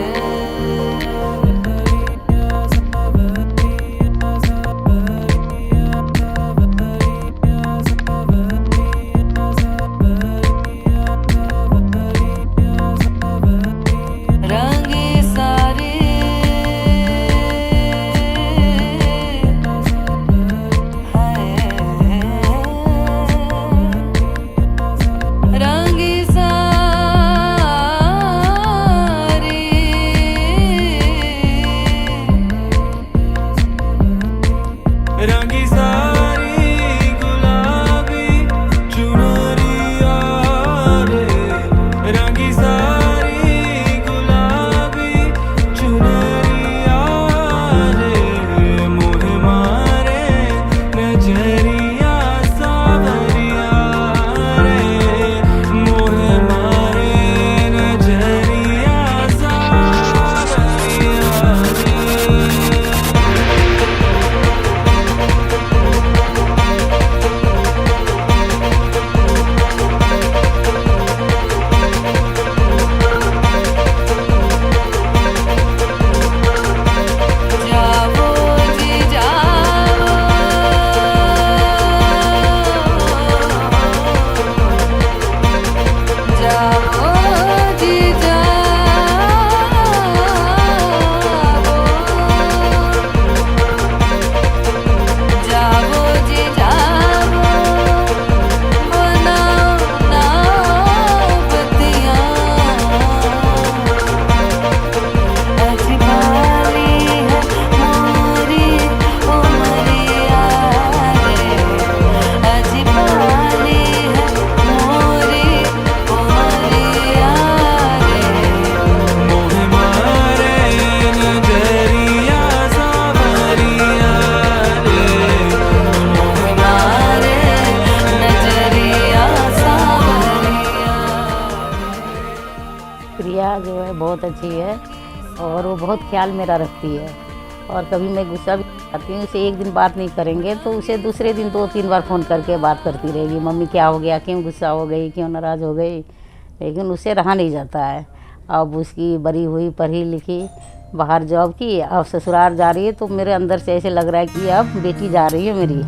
प्रिया जो है बहुत अच्छी है और वो बहुत ख्याल मेरा रखती है, और कभी मैं गुस्सा भी आती हूँ, उसे एक दिन बात नहीं करेंगे तो उसे दूसरे दिन 2-3 बार फ़ोन करके बात करती रहेगी, मम्मी क्या हो गया, क्यों गुस्सा हो गई, क्यों नाराज़ हो गई, लेकिन उसे रहा नहीं जाता है। अब उसकी बड़ी हुई पढ़ी लिखी बाहर जॉब की, अब ससुराल जा रही है तो मेरे अंदर से ऐसे लग रहा है कि अब बेटी जा रही है मेरी।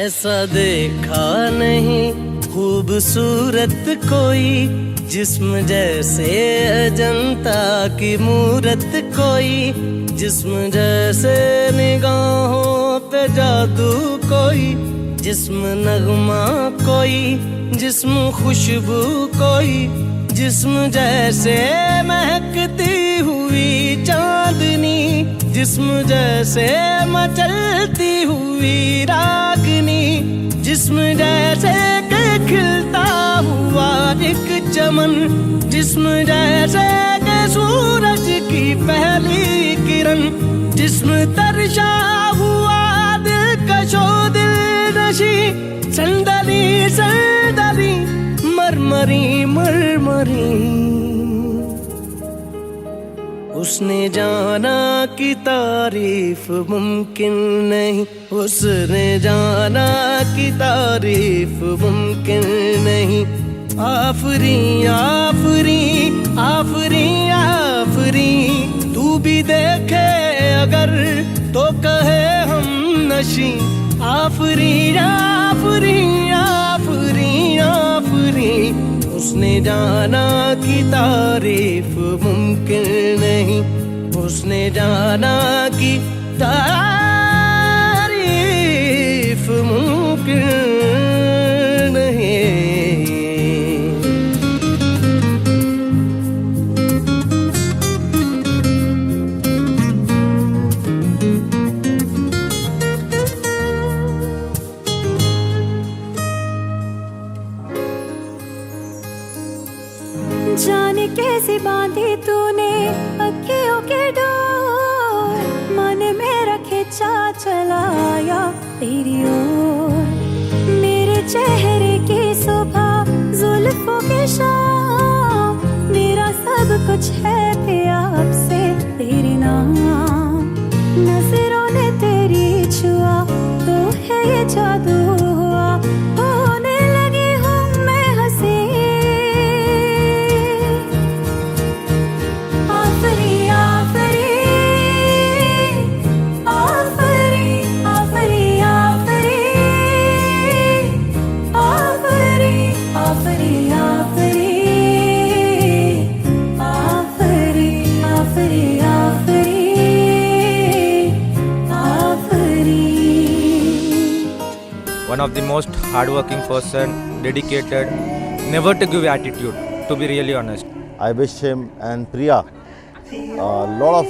ऐसा देखा नहीं खूबसूरत कोई, जिस्म जैसे अजंता की मूरत कोई, जिस्म जैसे निगाहों पे जादू कोई, जिस्म नगमा कोई, जिस्म खुशबू कोई, जिस्म जैसे महकती हुई चांदनी, जिस्म जैसे मचलती हुई रागनी, जिस्म जैसे के खिलता हुआ एक चमन, जिस्म जैसे के सूरज की पहली किरण, जिस्म तरशा हुआ दिलकशो दिल नशी, संदली संदली मरमरी मरमरी, उसने जाना कि तारीफ मुमकिन नहीं, उसने जाना कि तारीफ मुमकिन नहीं। आफरी आफरी आफरी आफरी, तू भी देखे अगर तो कहे हम नशी। आफरी आफरी आफरी आफरी, उसने जाना कि तारीफ मुमकिन नहीं, उसने जाना कि तारीफ मुमकिन नहीं। जाने कैसे बांधी तूने अखियों के डोर, मन मेरा खिंचा चलाया तेरी ओर। मेरे चेहरे की सुबह जुल्फों की शाम, मेरा सब कुछ है पिया अब से तेरे नाम। नजरों ने तेरी छुआ तो है ये जादू हुआ, होने लगी हूँ मैं हंसी। आफरी आफरी आफरी आफरी आफरी आफरी आफरी आफरी आफरी आफरी आफरी। One of the most hardworking person, dedicated, never to give attitude, to be really honest. I wish him and Priya a lot of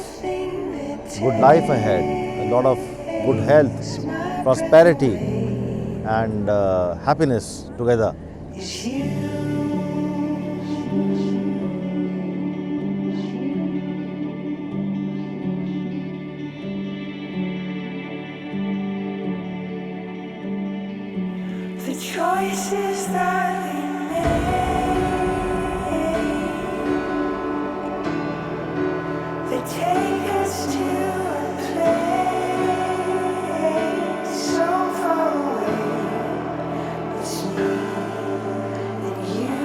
good life ahead, a lot of good health, prosperity and happiness together. The choices that we make, they take us to a place so far away. It's me and you.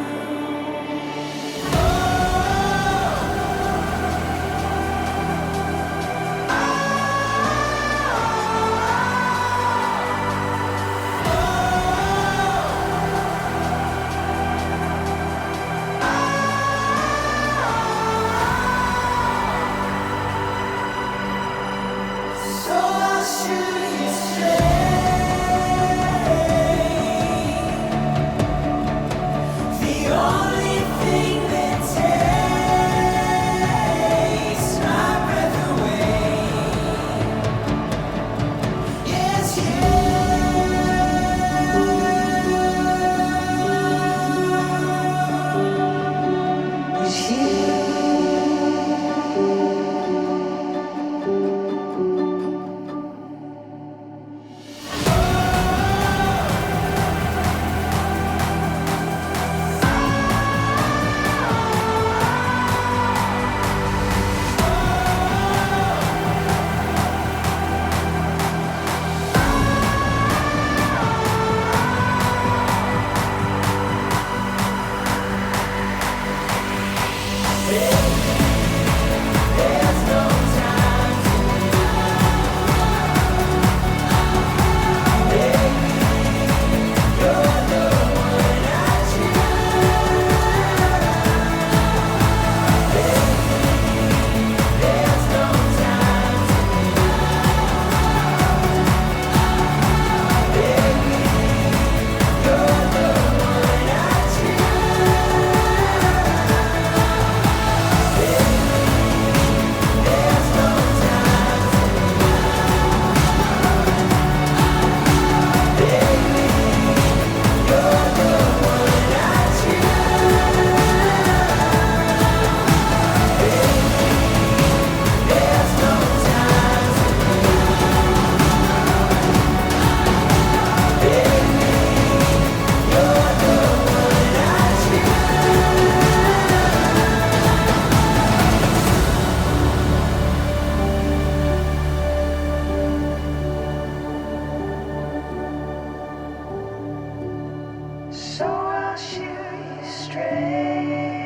So I'll shoot you straight.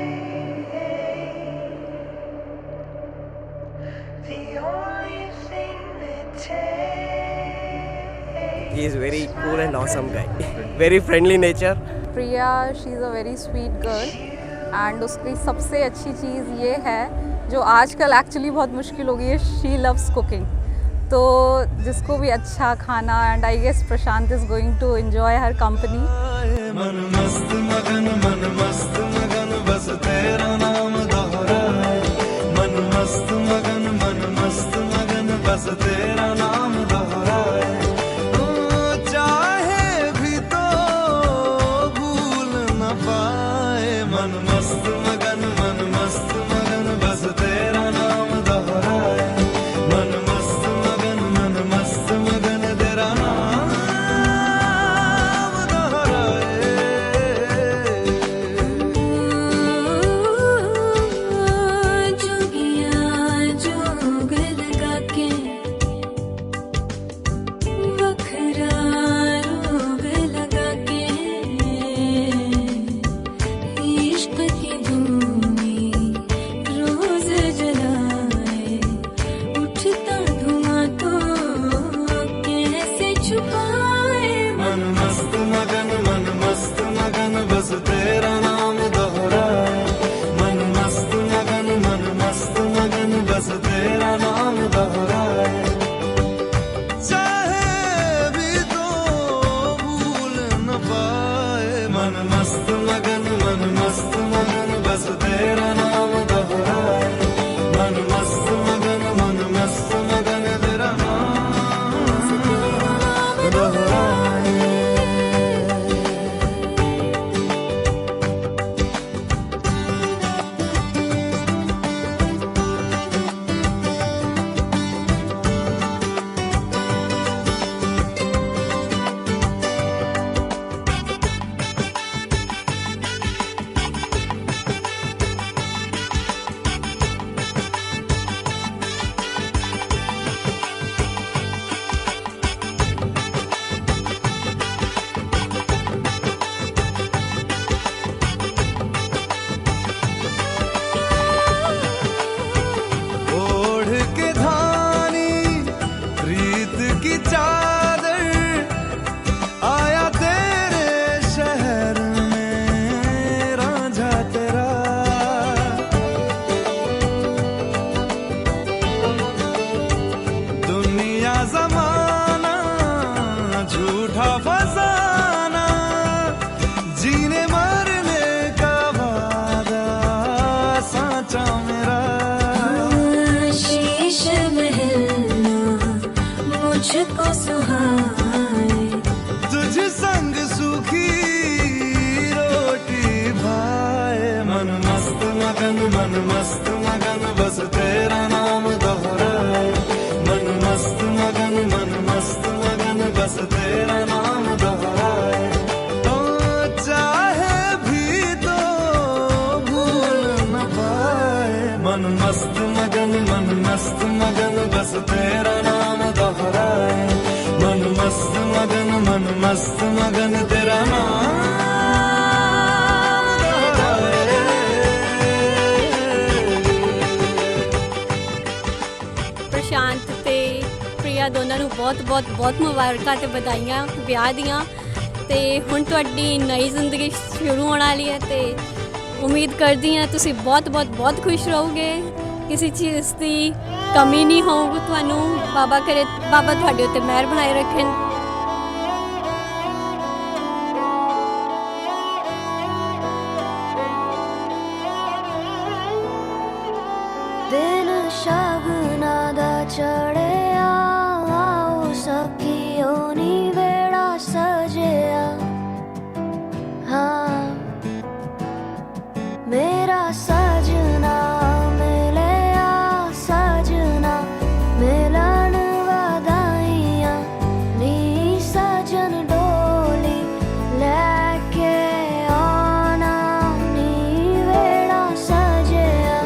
The only thing that takes. He is very cool and awesome guy. Very friendly nature. Priya she is a very sweet girl and उसकी सबसे अच्छी चीज़ ये है जो आजकल एक्चुअली बहुत मुश्किल हो गई है, शी लव्स कुकिंग। तो जिसको भी अच्छा खाना, and I guess Prashant is going to enjoy her company. मन मस्त मगन बस तेरा नाम दोहराए। मन मस्त मगन बस तेरा नाम दोहराए। चाहे भी तो भूल न पाए। मन मस्त मगन बस तेरा नाम दोहराए। मन मस्त मगन तेरा नाम प्रशांत ते प्रिया दोनों ਨੂੰ ਬਹੁਤ ਮੁਬਾਰਕਾਂ ਤੇ ਵਧਾਈਆਂ ਵਿਆਹ ਦੀਆਂ। ਤੇ ਹੁਣ ਤੁਹਾਡੀ ਨਈ ਜ਼ਿੰਦਗੀ ਸ਼ੁਰੂ ਹੋਣ ਵਾਲੀ ਹੈ ਤੇ ਉਮੀਦ ਕਰਦੀ ਹਾਂ ਤੁਸੀਂ ਬਹੁਤ ਖੁਸ਼ ਰਹੋਗੇ, ਕਿਸੇ ਚੀਜ਼ ਦੀ ਕਮੀ ਨਹੀਂ ਹੋਊਗੀ ਤੁਹਾਨੂੰ। ਬਾਬਾ ਤੁਹਾਡੇ ਉੱਤੇ ਮਿਹਰ ਬਣਾਏ ਰੱਖਣ। दिन शगना दा चढ़िया आओ सखियो नी वेड़ा सजिया। हाँ मेरा सजना मिलिया सजना मिलन वधाइयां नी सजन डोली लैके आना नी वेड़ा सजिया।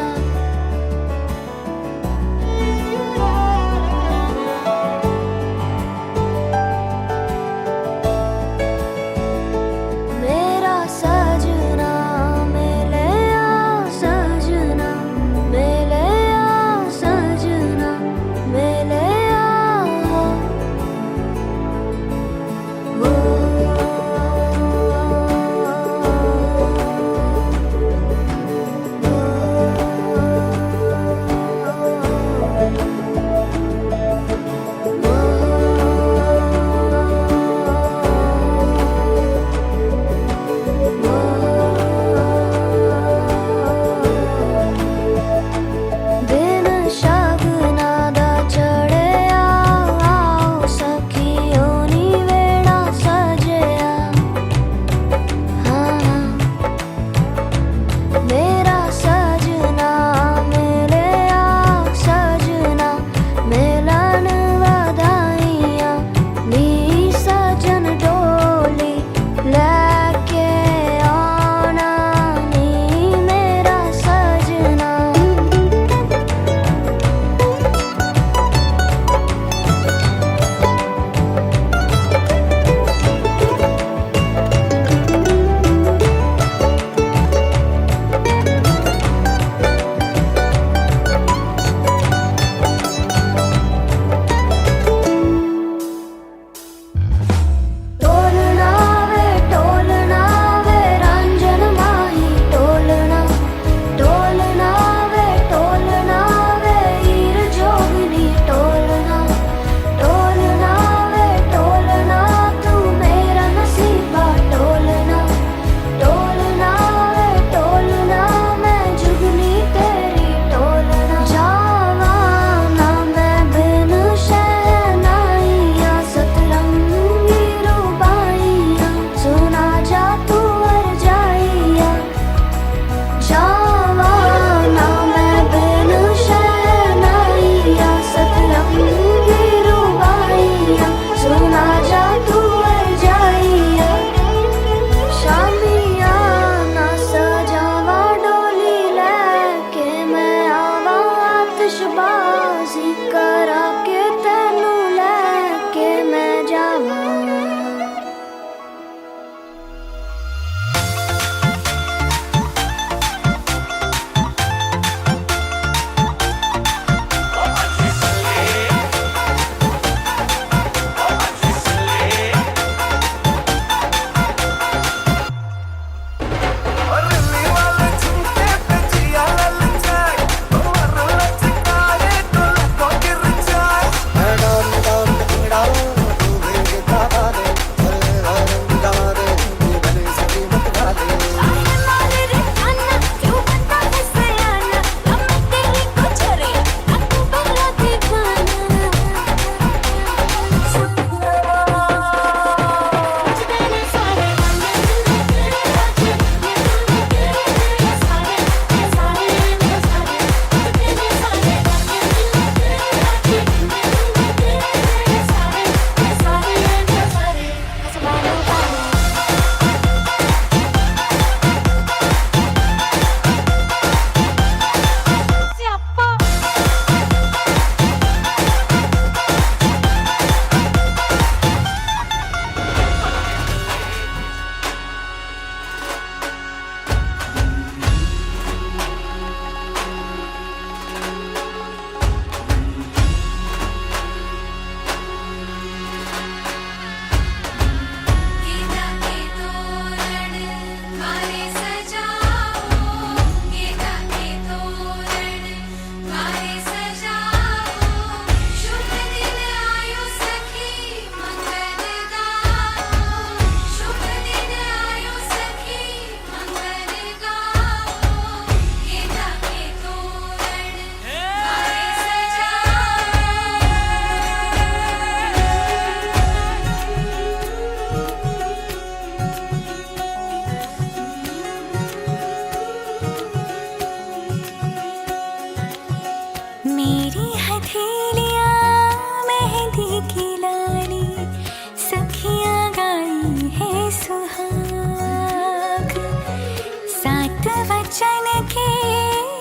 बचन के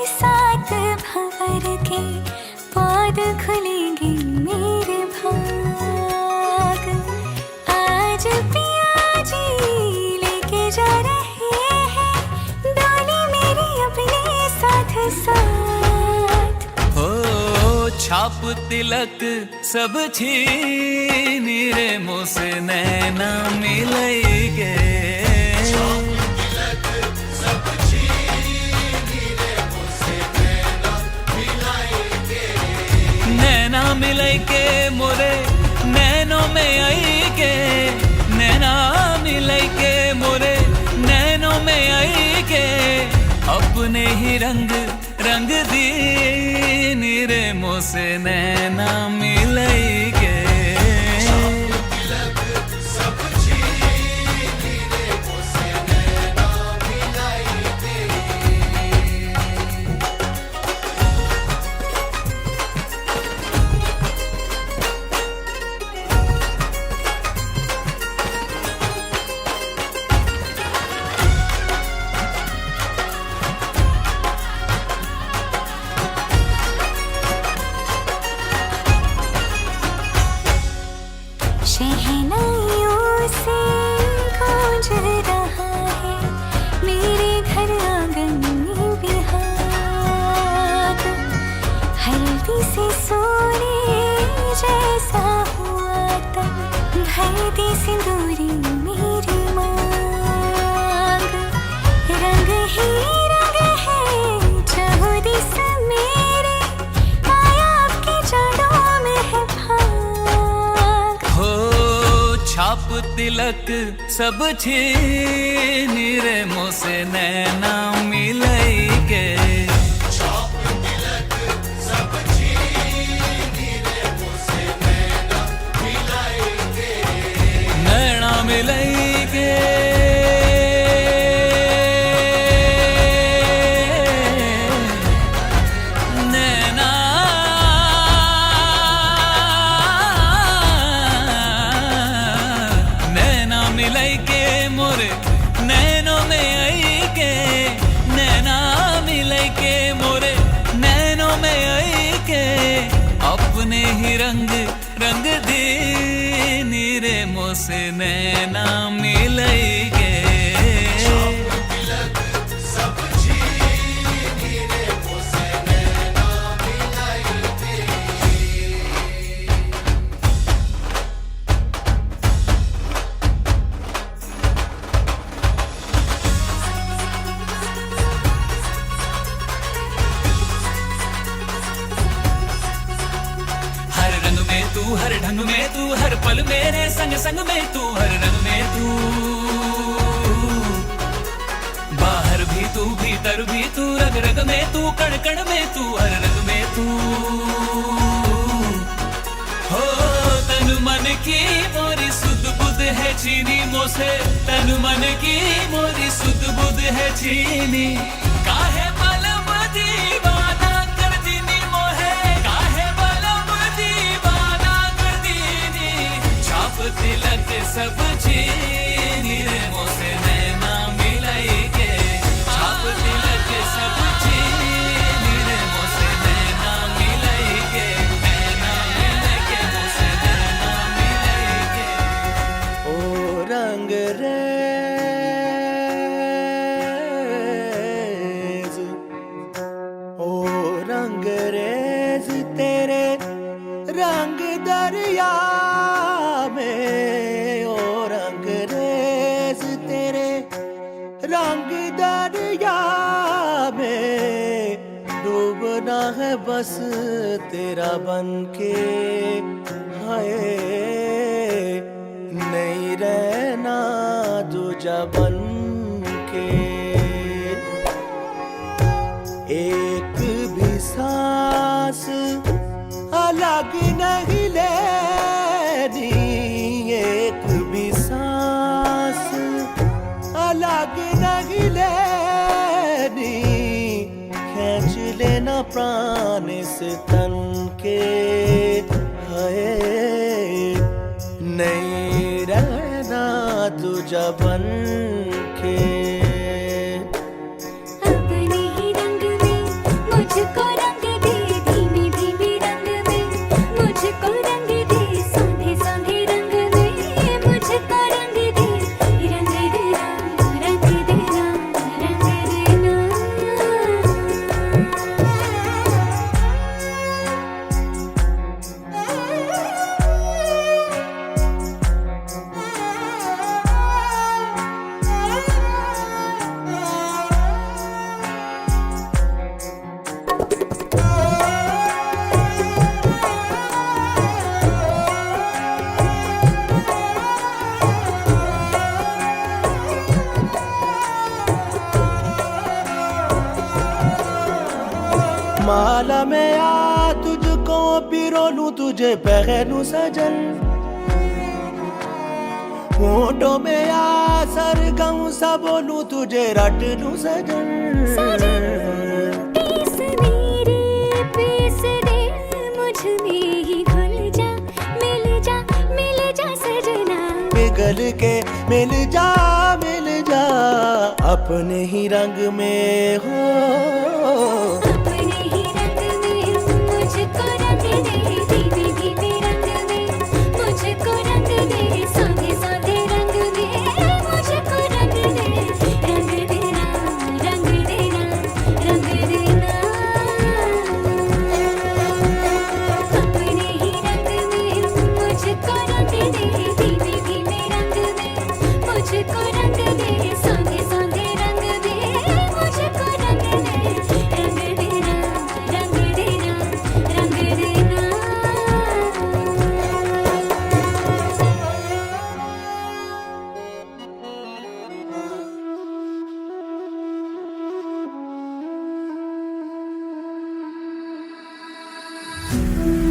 साथ भंवर के पौध खुलेंगे मेरे भाग। आज पिया जी लेके जा रहे हैं डोली मेरी अपने साथ साथ। हो छाप तिलक सब छीन रे मोसे नैना मिलैगे। नैना मिलई के मोरे नैनों में आई के। नैना मिलई के मोरे नैनों में आई के। अपने ही रंग रंग दी रे मोसे नैना मिलई के। शहनाइयों से गूंज रहा है मेरे घर आंगन में बिहार। हल्दी से सोने जैसा हुआ तब भर दी सिंदूरी मेरी मांग। रंग ही रंग है चहुदी से मेरे आया आपके जड़ों में है भाग। हो छाप तिलक सब छीन रे मोसे नैना मिलई के। नैना मिलई के। नैना नैना मिलई के मोरे नैनों में आई के। नैना मिलई के मोरे नैनों में आई के। अपने ही रंग रंग दी रे मोसे नैना मिलई के। हर रंग में तू हर ढंग में तू हर पल मेरे संग संग में तू हर रंग में तू। बाहर भी तू भीतर भी तू रग रग में तू कण कण में तू हर रंग में तू। हो तन मन की मोरी सुध बुध है चीनी मोसे। तन मन की मोरी सुध बुध है चीनी। काहे बलम दीवाना कर दीनी मोहे। काहे बलम दीवाना कर दीनी। छाप तिलक सब छीन रे मोसे नैना मिलई के। छाप तिलक सब छीन रे मोसे नैना मिलई के। नैना मिलई के मोसे नैना मिलई के। ओ रंग रेज ओ रंग रेज तेरे रंग दरिया में। ओ रंग रेज तेरे रंग दरिया में। डूबना है बस तेरा बन के। हाय नहीं रहना दूजा बन के। एक भी सांस अलग नहीं लेनी। एक भी सांस अलग नहीं लेनी। खींच लेना प्राण से तन के। हाय नहीं रहना तुझा बन के। अब माला में आ तुझको पिरो लूं तुझे पहनूं सजन होठों में आ सरगम सा बोलूं तुझे रट लूं सजन पीस दे मुझ में ही घुल जा मिल जा सजना पिघल के मिल जा अपने ही रंग में हो अपने ही रंग में मुझको रंग दे धीमे धीमे रंग में मुझको रंग दे सादे सादे रंग में मुझको रंग देना रंग देना अपने ही रंग में मुझको रंग दे धीमे धीमे रंग में मुझको रंग दे सादे सादे रंग में मुझको रंग देना रंग देना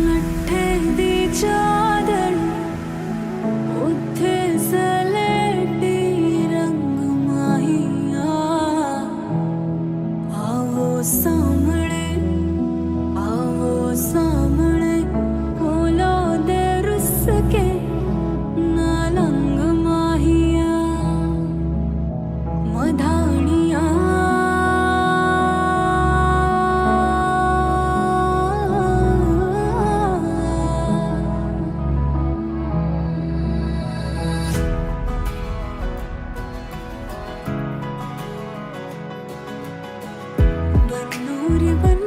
लट्ठे दी चादर उत्थे सलेटी रंग माहिया आवो सामने बोलो दे रुस के नालंग माहिया मधानिया बनूरी बन